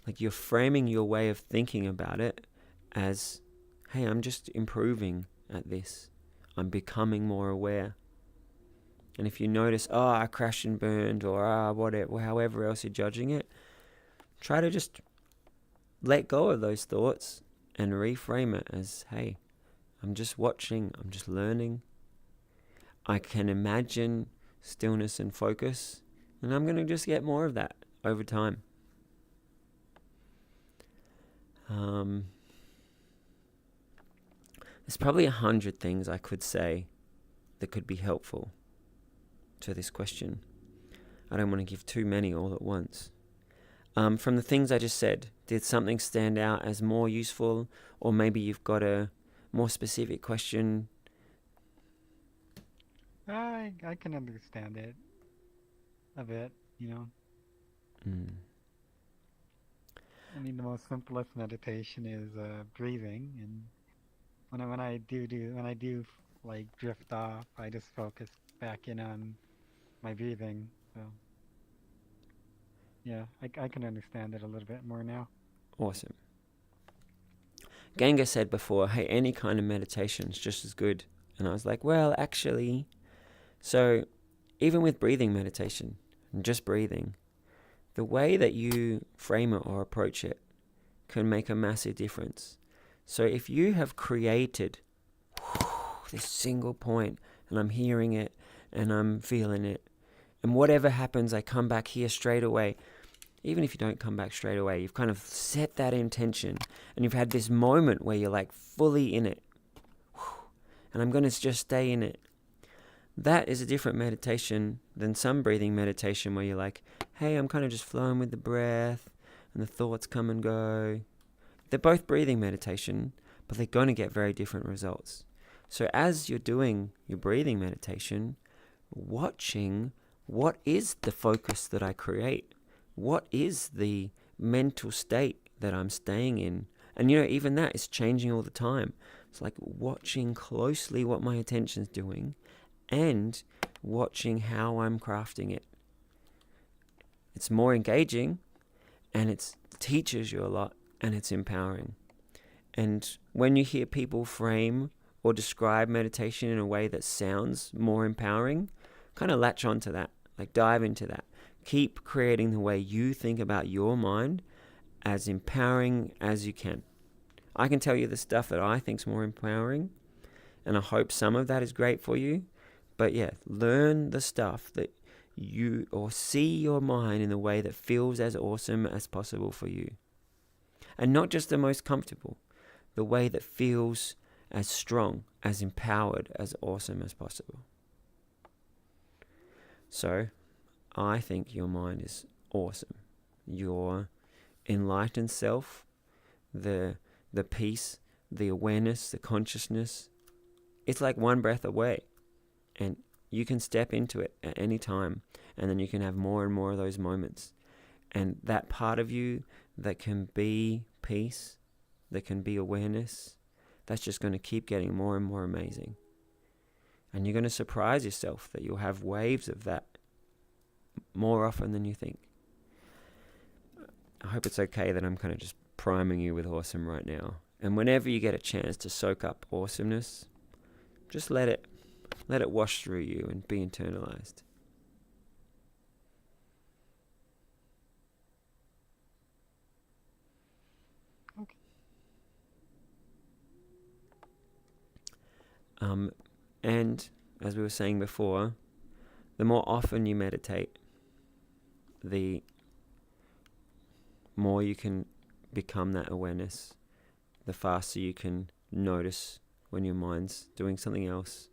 Like, you're framing your way of thinking about it as, hey, I'm just improving at this. I'm becoming more aware. And if you notice, I crashed and burned, or whatever, however else you're judging it, try to just let go of those thoughts and reframe it as, hey, I'm just watching, I'm just learning. I can imagine stillness and focus, and I'm going to just get more of that over time. There's probably 100 things I could say that could be helpful to this question. I don't want to give too many all at once. From the things I just said, did something stand out as more useful, or maybe you've got a more specific question? I can understand it a bit, you know. I mean, the most simplest meditation is breathing, and when I do like drift off, I just focus back in on my breathing. So yeah, I can understand it a little bit more now. Awesome. Ganga said before, hey, any kind of meditation is just as good. And I was like, well, actually, so even with breathing meditation and just breathing, the way that you frame it or approach it can make a massive difference. So if you have created this single point, and I'm hearing it and I'm feeling it, and whatever happens, I come back here straight away. Even if you don't come back straight away, you've kind of set that intention, and you've had this moment where you're like fully in it, and I'm going to just stay in it. That is a different meditation than some breathing meditation where you're like, hey, I'm kind of just flowing with the breath, and the thoughts come and go. They're both breathing meditation, but they're going to get very different results. So as you're doing your breathing meditation, watching what is the focus that I create? What is the mental state that I'm staying in? And even that is changing all the time. It's like watching closely what my attention's doing and watching how I'm crafting it. It's more engaging, and it teaches you a lot, and it's empowering. And when you hear people frame or describe meditation in a way that sounds more empowering, kind of latch onto that, like dive into that. Keep creating the way you think about your mind as empowering as you can. I can tell you the stuff that I think's more empowering, and I hope some of that is great for you. But yeah, learn the stuff that you, or see your mind in the way that feels as awesome as possible for you. And not just the most comfortable, the way that feels as strong, as empowered, as awesome as possible. So, I think your mind is awesome. Your enlightened self, the peace, the awareness, the consciousness, it's like one breath away. And you can step into it at any time, and then you can have more and more of those moments. And that part of you that can be peace, that can be awareness, that's just going to keep getting more and more amazing. And you're going to surprise yourself that you'll have waves of that more often than you think. I hope it's okay that I'm kind of just priming you with awesome right now. And whenever you get a chance to soak up awesomeness, just let it wash through you and be internalized. Okay. And as we were saying before, the more often you meditate, the more you can become that awareness, the faster you can notice when your mind's doing something else,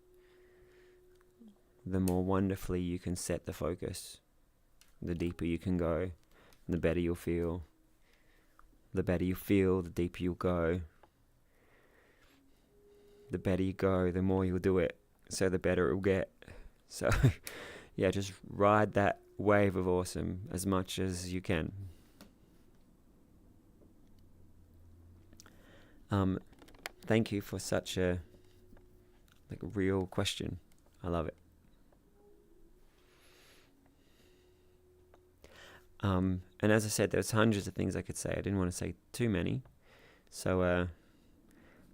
the more wonderfully you can set the focus. The deeper you can go, the better you'll feel. The better you feel, the deeper you'll go. The better you go, the more you'll do it, so the better it will get. So, yeah, just ride that wave of awesome as much as you can. Thank you for such a real question. I love it. And as I said, there's hundreds of things I could say. I didn't want to say too many. So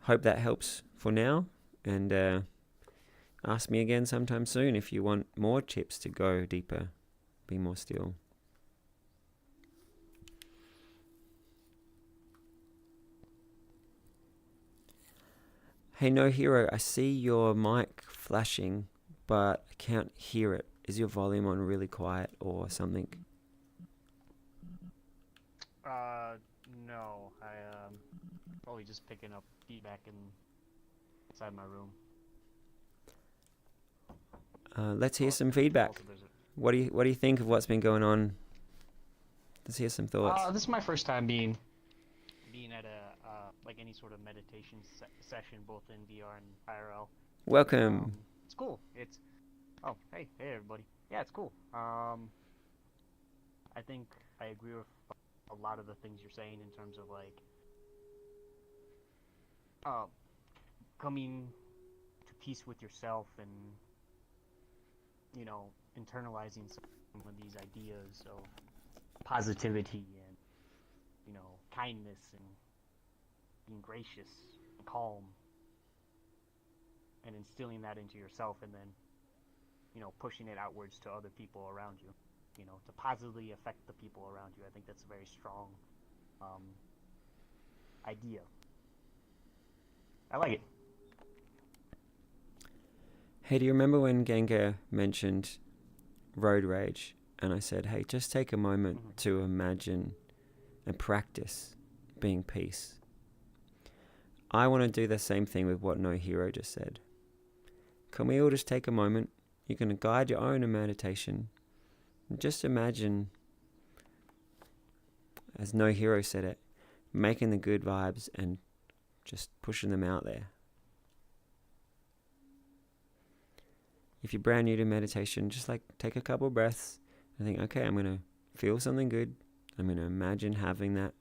hope that helps for now. And ask me again sometime soon if you want more tips to go deeper, be more still. Hey, No Hero, I see your mic flashing, but I can't hear it. Is your volume on really quiet or something? No. Probably just picking up feedback inside my room. Let's hear some feedback. Also, there's What do you think of what's been going on? Let's hear some thoughts. this is my first time being at a any sort of meditation session, both in VR and IRL. Welcome. It's cool. Hey everybody. Yeah, it's cool. I think I agree with a lot of the things you're saying in terms of coming to peace with yourself and internalizing some of these ideas of positivity and kindness and being gracious and calm, and instilling that into yourself, and then pushing it outwards to other people around you, to positively affect the people around you. I think that's a very strong idea. I like it. Hey, do you remember when Ganga mentioned road rage? And I said, hey, just take a moment to imagine and practice being peace. I want to do the same thing with what No Hero just said. Can we all just take a moment? You can guide your own meditation. And just imagine, as No Hero said it, making the good vibes and just pushing them out there. If you're brand new to meditation, just take a couple breaths and think, okay, I'm going to feel something good. I'm going to imagine having that.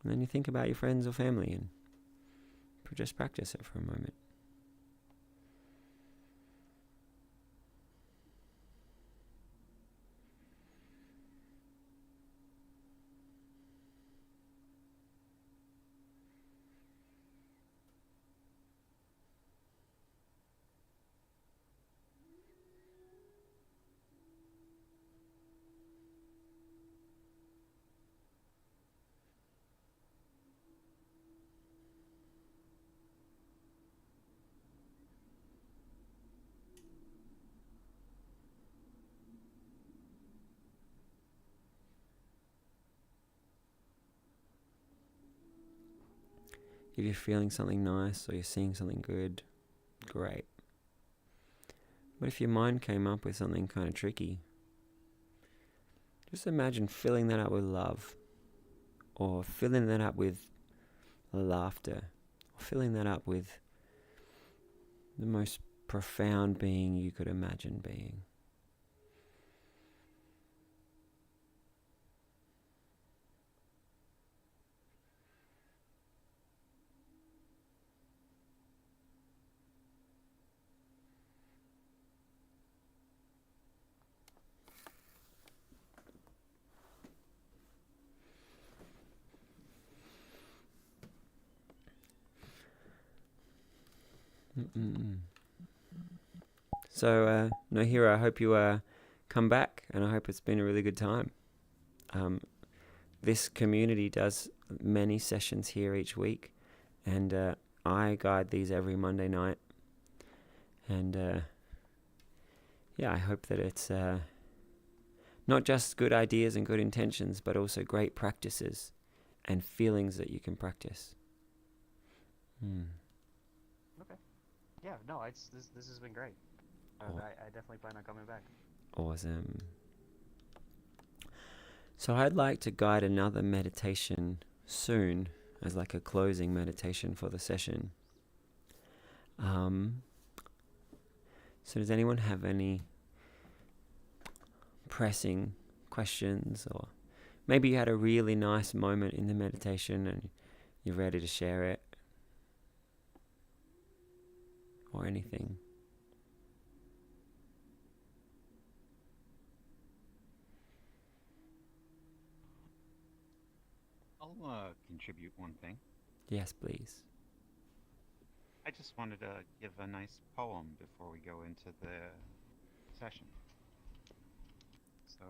And then you think about your friends or family and just practice it for a moment. If you're feeling something nice or you're seeing something good, great. But if your mind came up with something kind of tricky, just imagine filling that up with love, or filling that up with laughter, or filling that up with the most profound being you could imagine being. So, Nohira, I hope you come back, and I hope it's been a really good time. This community does many sessions here each week, and I guide these every Monday night. And yeah, I hope that it's not just good ideas and good intentions, but also great practices and feelings that you can practice. Okay. Yeah, no, this has been great. I definitely plan on coming back. Awesome. So I'd like to guide another meditation soon as like a closing meditation for the session. So does anyone have any pressing questions, or maybe you had a really nice moment in the meditation and you're ready to share it, or anything? I'll contribute one thing. Yes, please. I just wanted to give a nice poem before we go into the session. So,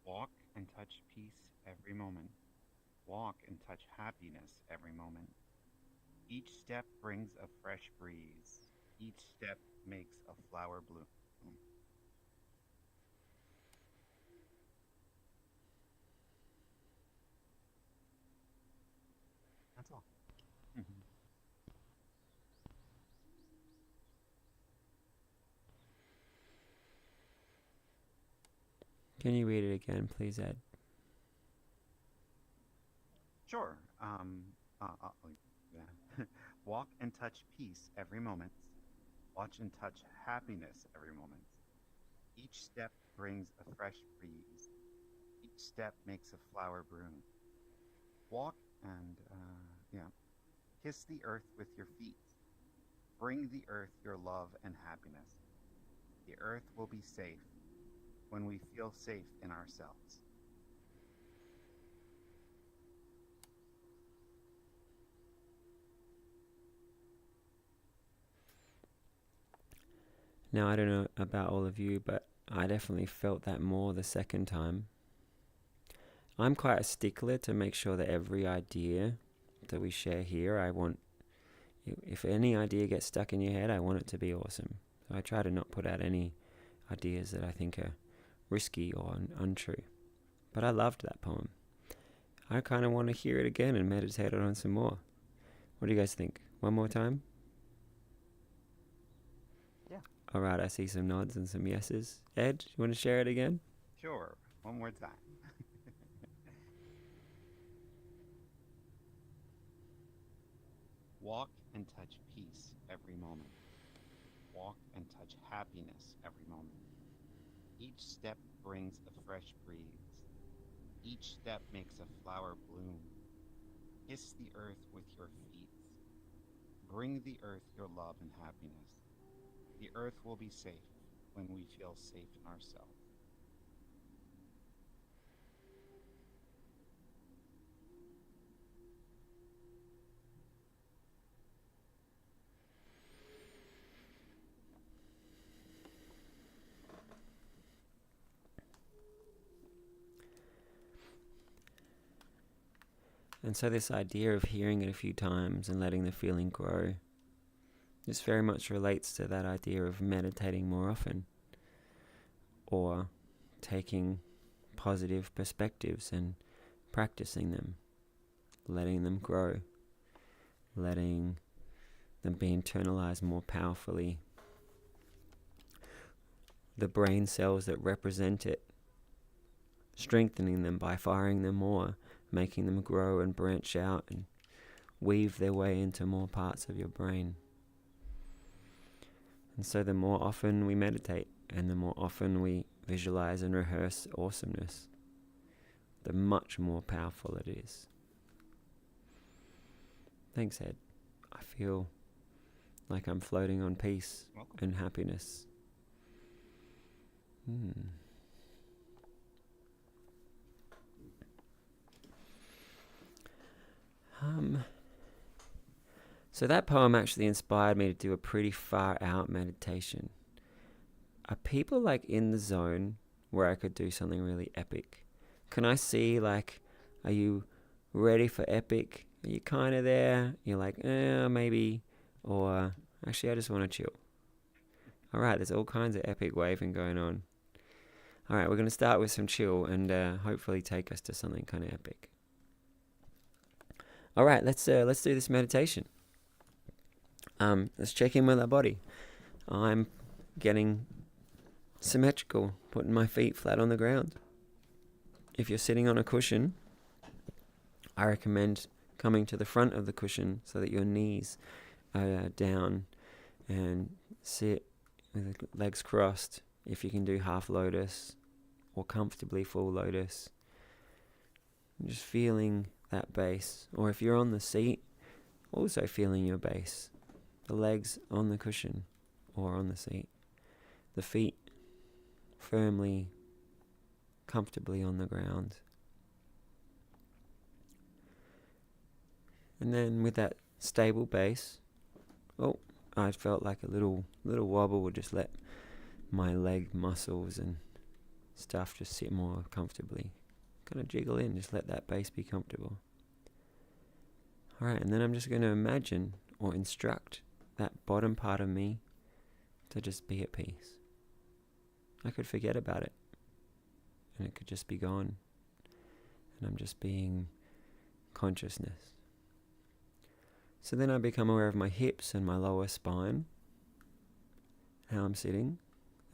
walk and touch peace every moment. Walk and touch happiness every moment. Each step brings a fresh breeze. Each step makes a flower bloom. That's all. Can you read it again, please, Ed? Sure. Yeah. Walk and touch peace every moment. Watch and touch happiness every moment. Each step brings a fresh breeze. Each step makes a flower bloom. Walk and, kiss the earth with your feet. Bring the earth your love and happiness. The earth will be safe when we feel safe in ourselves. Now, I don't know about all of you, but I definitely felt that more the second time. I'm quite a stickler to make sure that every idea that we share here, I want, if any idea gets stuck in your head, I want it to be awesome. So I try to not put out any ideas that I think are risky or untrue. But I loved that poem. I kind of want to hear it again and meditate on it some more. What do you guys think? One more time? Yeah. All right, I see some nods and some yeses. Ed, you want to share it again? Sure. One more time. Walk and touch peace every moment. Walk and touch happiness every moment. Each step brings a fresh breeze. Each step makes a flower bloom. Kiss the earth with your feet. Bring the earth your love and happiness. The earth will be safe when we feel safe in ourselves. And so this idea of hearing it a few times and letting the feeling grow, this very much relates to that idea of meditating more often, or taking positive perspectives and practicing them, letting them grow. letting them be internalized more powerfully. The brain cells that represent it, strengthening them by firing them more, making them grow and branch out and weave their way into more parts of your brain. And so the more often we meditate and the more often we visualize and rehearse awesomeness, the much more powerful it is. Thanks, Ed. I feel like I'm floating on peace and happiness. So that poem actually inspired me to do a pretty far out meditation. Are people like in the zone where I could do something really epic? Can I see, like, are you ready for epic? Are you kind of there? You're like, maybe. Or, actually, I just want to chill. All right, there's all kinds of epic waving going on. All right, we're going to start with some chill and hopefully take us to something kind of epic. All right, let's do this meditation. Let's check in with our body. I'm getting symmetrical, putting my feet flat on the ground. If you're sitting on a cushion, I recommend coming to the front of the cushion so that your knees are down, and sit with the legs crossed. If you can do half lotus or comfortably full lotus, just feeling that base. Or if you're on the seat, also feeling your base. The legs on the cushion or on the seat. The feet firmly, comfortably on the ground. And then with that stable base, I felt like a little wobble would just let my leg muscles and stuff just sit more comfortably. Kind of jiggle in, just let that base be comfortable. Alright, and then I'm just going to imagine or instruct that bottom part of me to just be at peace. I could forget about it, and it could just be gone. And I'm just being consciousness. So then I become aware of my hips and my lower spine, how I'm sitting,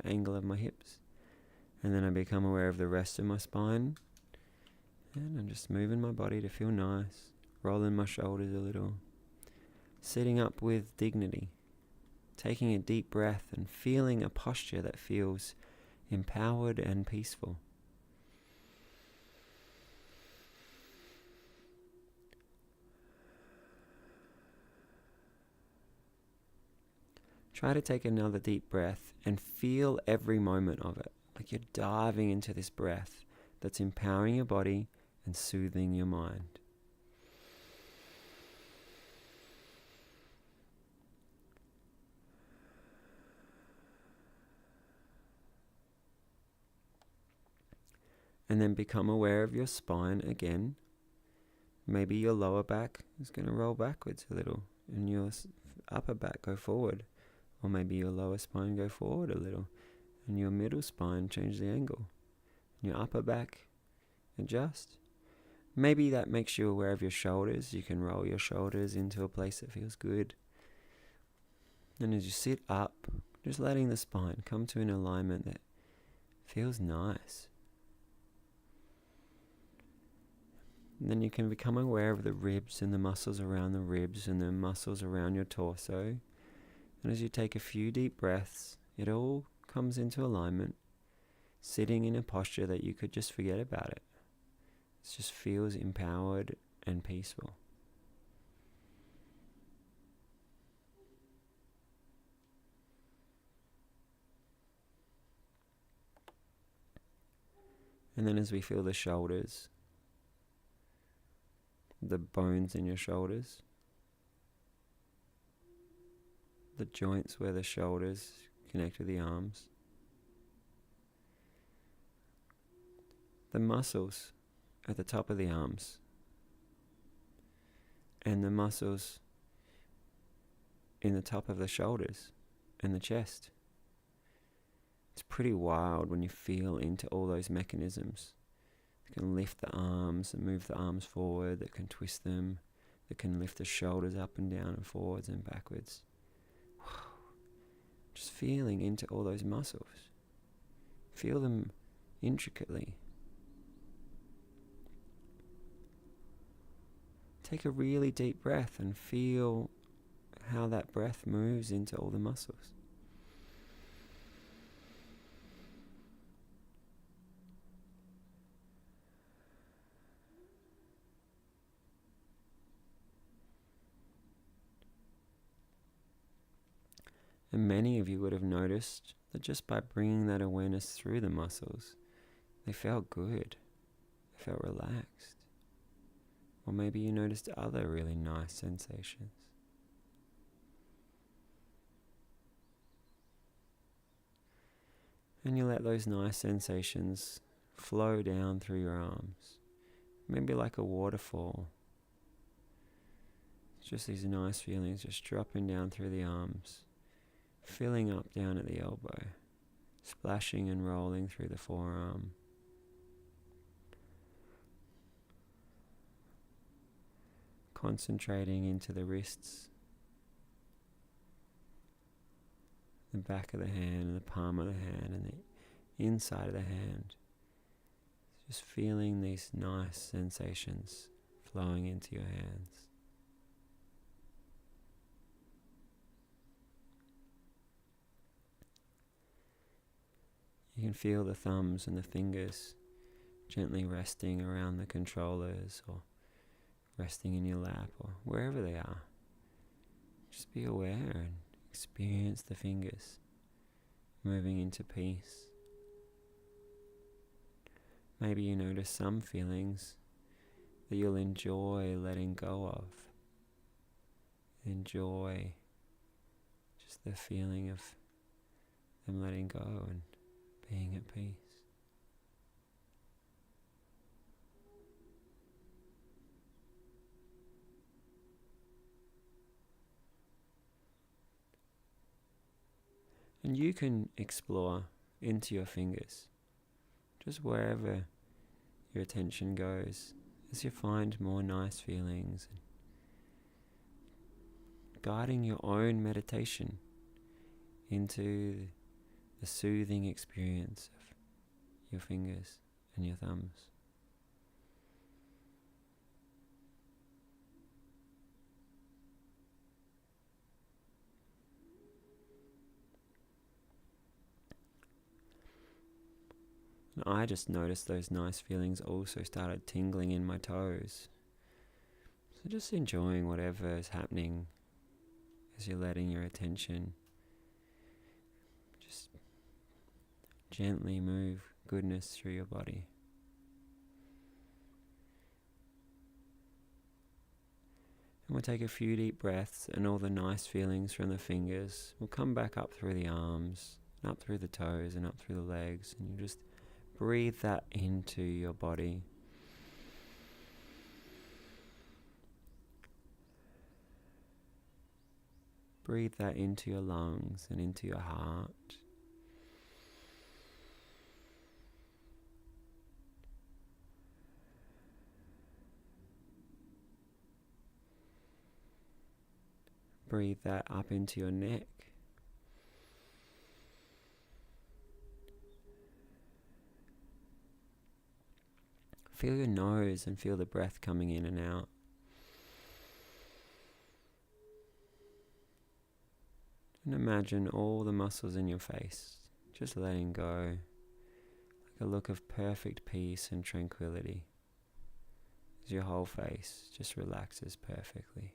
the angle of my hips. And then I become aware of the rest of my spine. And I'm just moving my body to feel nice, rolling my shoulders a little, sitting up with dignity, taking a deep breath and feeling a posture that feels empowered and peaceful. Try to take another deep breath and feel every moment of it, like you're diving into this breath that's empowering your body and soothing your mind. And then become aware of your spine again. Maybe your lower back is going to roll backwards a little and your upper back go forward. Or maybe your lower spine go forward a little and your middle spine change the angle. And your upper back adjust. Maybe that makes you aware of your shoulders. You can roll your shoulders into a place that feels good. And as you sit up, just letting the spine come to an alignment that feels nice. And then you can become aware of the ribs and the muscles around the ribs and the muscles around your torso. And as you take a few deep breaths, it all comes into alignment, sitting in a posture that you could just forget about it. It just feels empowered and peaceful. And then as we feel the shoulders, the bones in your shoulders, the joints where the shoulders connect with the arms, the muscles at the top of the arms, and the muscles in the top of the shoulders and the chest. It's pretty wild when you feel into all those mechanisms. You can lift the arms and move the arms forward, that can twist them that can lift the shoulders up and down and forwards and backwards. Just feeling into all those muscles. Feel them intricately. Take a really deep breath and feel how that breath moves into all the muscles. And many of you would have noticed that just by bringing that awareness through the muscles, they felt good. They felt relaxed. Or maybe you noticed other really nice sensations. And you let those nice sensations flow down through your arms. Maybe like a waterfall. It's just these nice feelings just dropping down through the arms, filling up down at the elbow, splashing and rolling through the forearm. Concentrating into the wrists, the back of the hand and the palm of the hand and the inside of the hand. Just feeling these nice sensations flowing into your hands. You can feel the thumbs and the fingers gently resting around the controllers or resting in your lap or wherever they are. Just be aware and experience the fingers moving into peace. Maybe you notice some feelings that you'll enjoy letting go of. Enjoy just the feeling of them letting go and being at peace. And you can explore into your fingers, just wherever your attention goes, as you find more nice feelings, and guiding your own meditation into the soothing experience of your fingers and your thumbs. And I just noticed those nice feelings also started tingling in my toes. So just enjoying whatever is happening as you're letting your attention just gently move goodness through your body. And we'll take a few deep breaths, and all the nice feelings from the fingers will come back up through the arms, and up through the toes, and up through the legs, and you just breathe that into your body. Breathe that into your lungs and into your heart. Breathe that up into your neck. Feel your nose and feel the breath coming in and out. And imagine all the muscles in your face just letting go, like a look of perfect peace and tranquility, as your whole face just relaxes perfectly.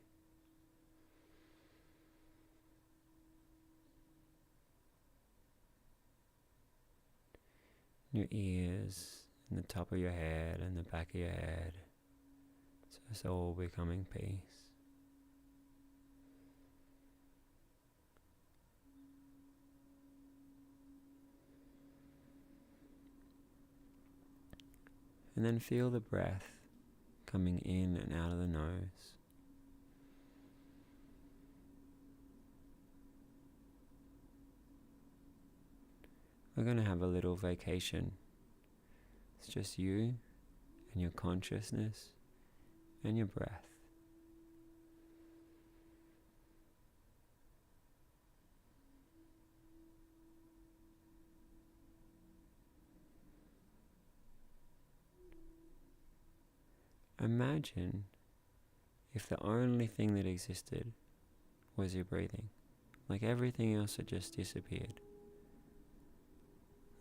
Your ears, and the top of your head and the back of your head. So it's all becoming peace. And then feel the breath coming in and out of the nose. We're going to have a little vacation. It's just you and your consciousness and your breath. imagine if the only thing that existed was your breathing. Like everything else had just disappeared.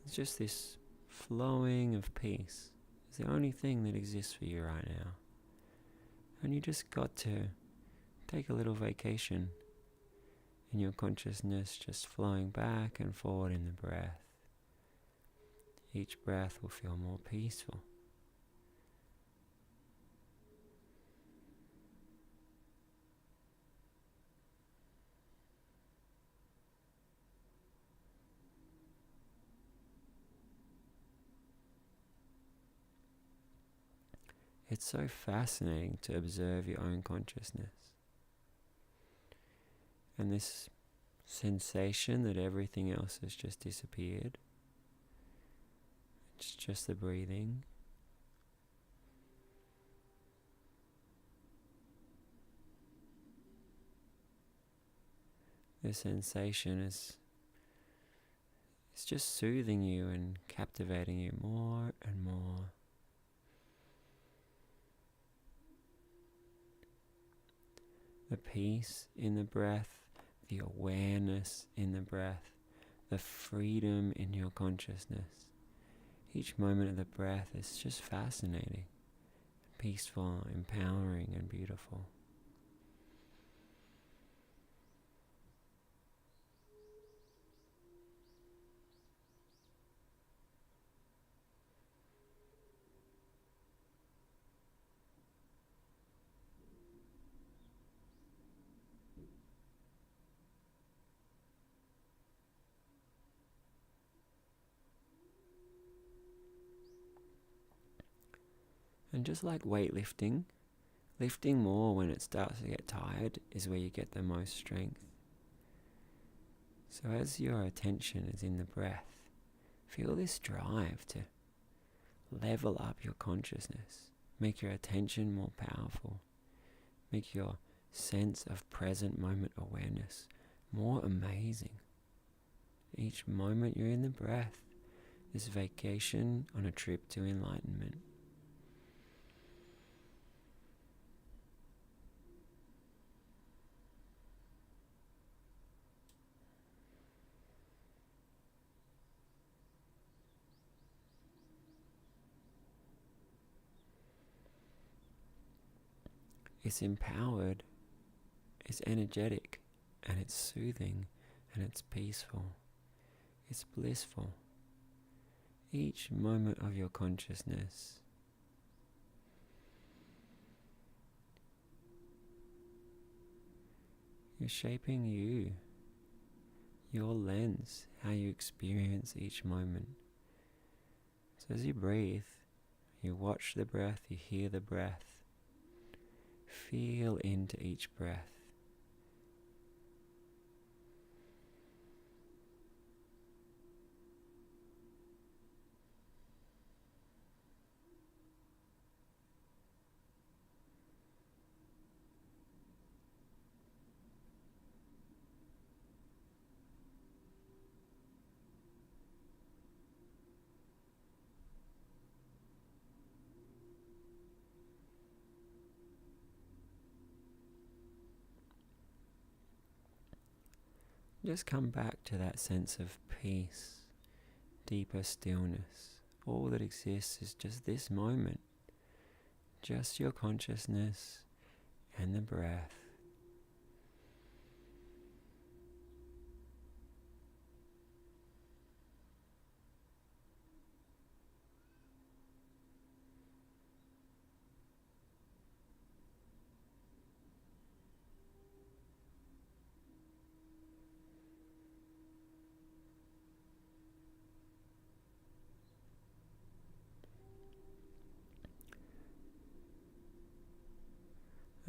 It's just this flowing of peace. It's the only thing that exists for you right now. And you just got to take a little vacation in your consciousness, just flowing back and forward in the breath. Each breath will feel more peaceful. It's so fascinating to observe your own consciousness. And this sensation that everything else has just disappeared. It's just the breathing. The sensation is it's just soothing you and captivating you more and more. The peace in the breath, the awareness in the breath, the freedom in your consciousness. Each moment of the breath is just fascinating, peaceful, empowering, and beautiful. And just like weightlifting, lifting more when it starts to get tired is where you get the most strength. So as your attention is in the breath, feel this drive to level up your consciousness, make your attention more powerful, make your sense of present moment awareness more amazing. Each moment you're in the breath, this vacation on a trip to enlightenment. It's empowered, it's energetic, and it's soothing, and it's peaceful. It's blissful. Each moment of your consciousness is shaping you, your lens, how you experience each moment. So as you breathe, you watch the breath, you hear the breath. Feel into each breath. Just come back to that sense of peace, deeper stillness. All that exists is just this moment, just your consciousness and the breath.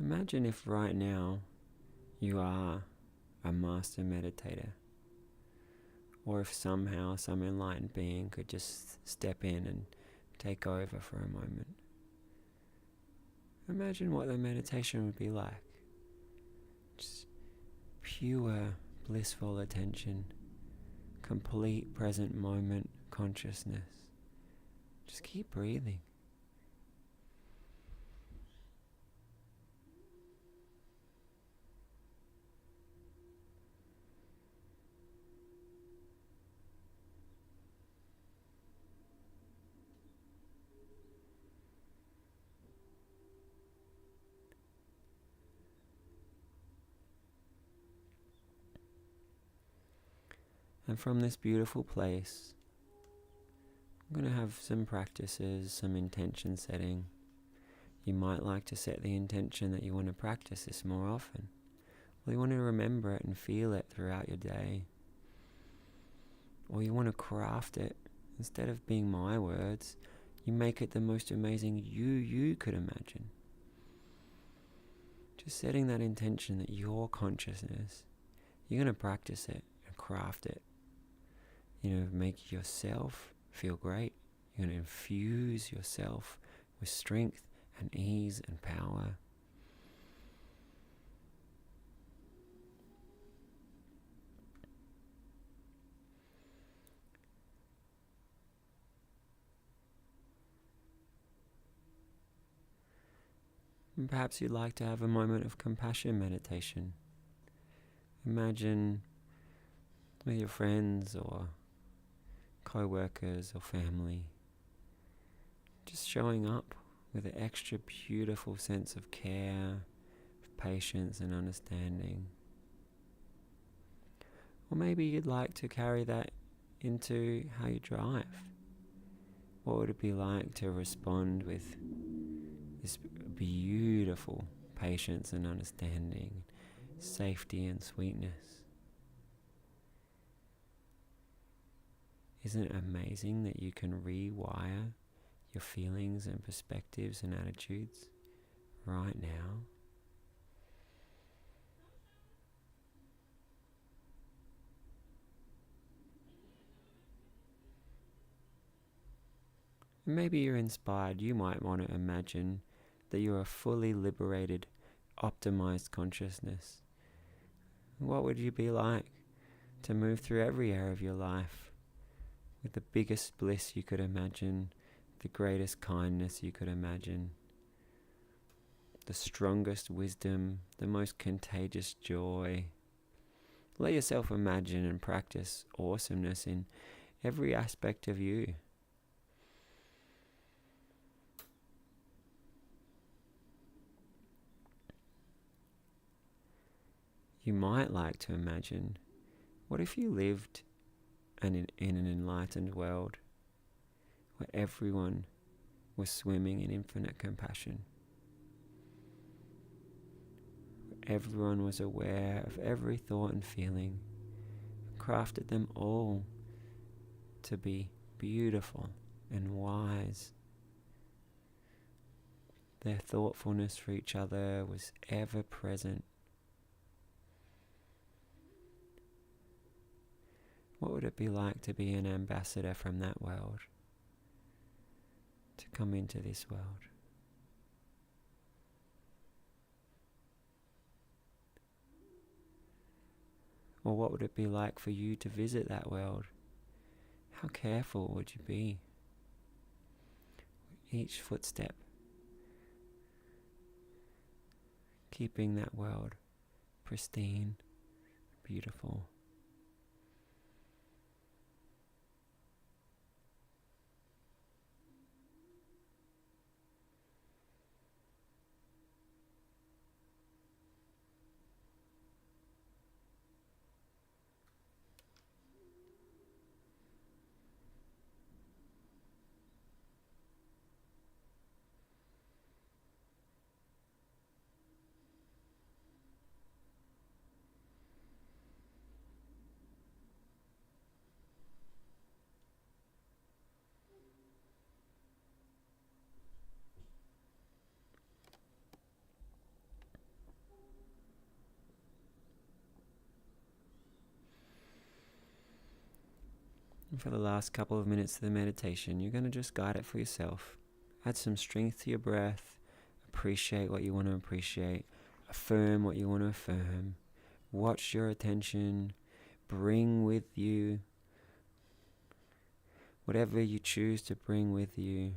Imagine if right now you are a master meditator, or if somehow some enlightened being could just step in and take over for a moment. Imagine what the meditation would be like. Just pure blissful attention, complete present moment consciousness. Just keep breathing. And from this beautiful place, I'm going to have some practices, some intention setting. You might like to set the intention that you want to practice this more often. Or you want to remember it and feel it throughout your day. Or you want to craft it. Instead of being my words, you make it the most amazing you could imagine. Just setting that intention that your consciousness, you're going to practice it and craft it. Make yourself feel great. You're going to infuse yourself with strength and ease and power. And perhaps you'd like to have a moment of compassion meditation. Imagine with your friends or co-workers or family, just showing up with an extra beautiful sense of care, of patience and understanding. Or maybe you'd like to carry that into how you drive. What would it be like to respond with this beautiful patience and understanding, safety and sweetness? Isn't it amazing that you can rewire your feelings and perspectives and attitudes right now? And maybe you're inspired. You might want to imagine that you're a fully liberated, optimized consciousness. What would you be like to move through every area of your life with the biggest bliss you could imagine, the greatest kindness you could imagine, the strongest wisdom, the most contagious joy? Let yourself imagine and practice awesomeness in every aspect of you. You might like to imagine, what if you lived in an enlightened world where everyone was swimming in infinite compassion? Where everyone was aware of every thought and feeling, crafted them all to be beautiful and wise. Their thoughtfulness for each other was ever present. What would it be like to be an ambassador from that world, to come into this world? Or what would it be like for you to visit that world? How careful would you be with each footstep, keeping that world pristine, beautiful? And for the last couple of minutes of the meditation, you're going to just guide it for yourself. Add some strength to your breath. Appreciate what you want to appreciate. Affirm what you want to affirm. Watch your attention. Bring with you whatever you choose to bring with you.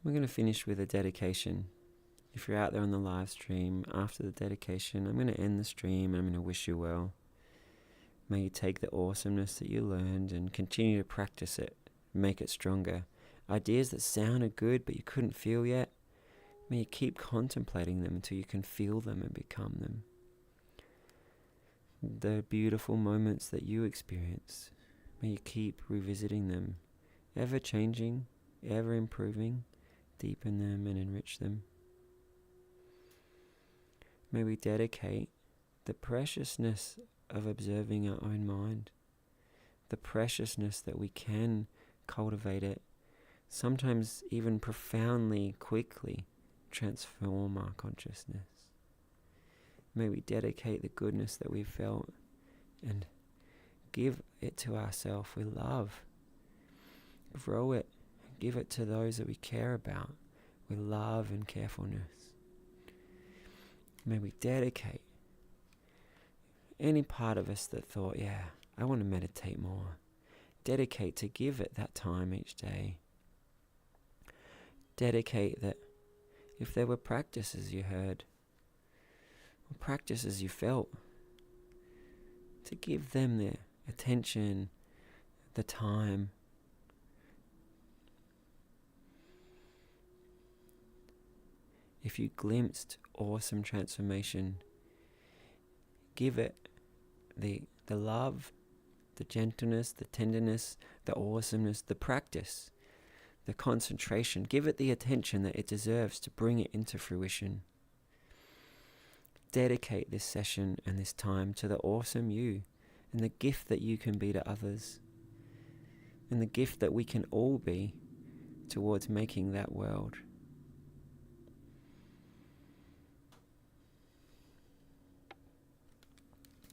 We're going to finish with a dedication. If you're out there on the live stream, after the dedication, I'm going to end the stream and I'm going to wish you well. May you take the awesomeness that you learned and continue to practice it, make it stronger. Ideas that sounded good but you couldn't feel yet, may you keep contemplating them until you can feel them and become them. The beautiful moments that you experience, may you keep revisiting them, ever changing, ever improving, deepen them and enrich them. May we dedicate the preciousness of observing our own mind, the preciousness that we can cultivate it, sometimes even profoundly, quickly transform our consciousness. May we dedicate the goodness that we felt and give it to ourselves we love. Grow it, give it to those that we care about with love and carefulness. May we dedicate any part of us that thought, yeah, I want to meditate more. Dedicate to give it that time each day. Dedicate that if there were practices you heard, or practices you felt, to give them the attention, the time. If you glimpsed awesome transformation, give it the love, the gentleness, the tenderness, the awesomeness, the practice, the concentration. Give it the attention that it deserves to bring it into fruition. Dedicate this session and this time to the awesome you and the gift that you can be to others and the gift that we can all be towards making that world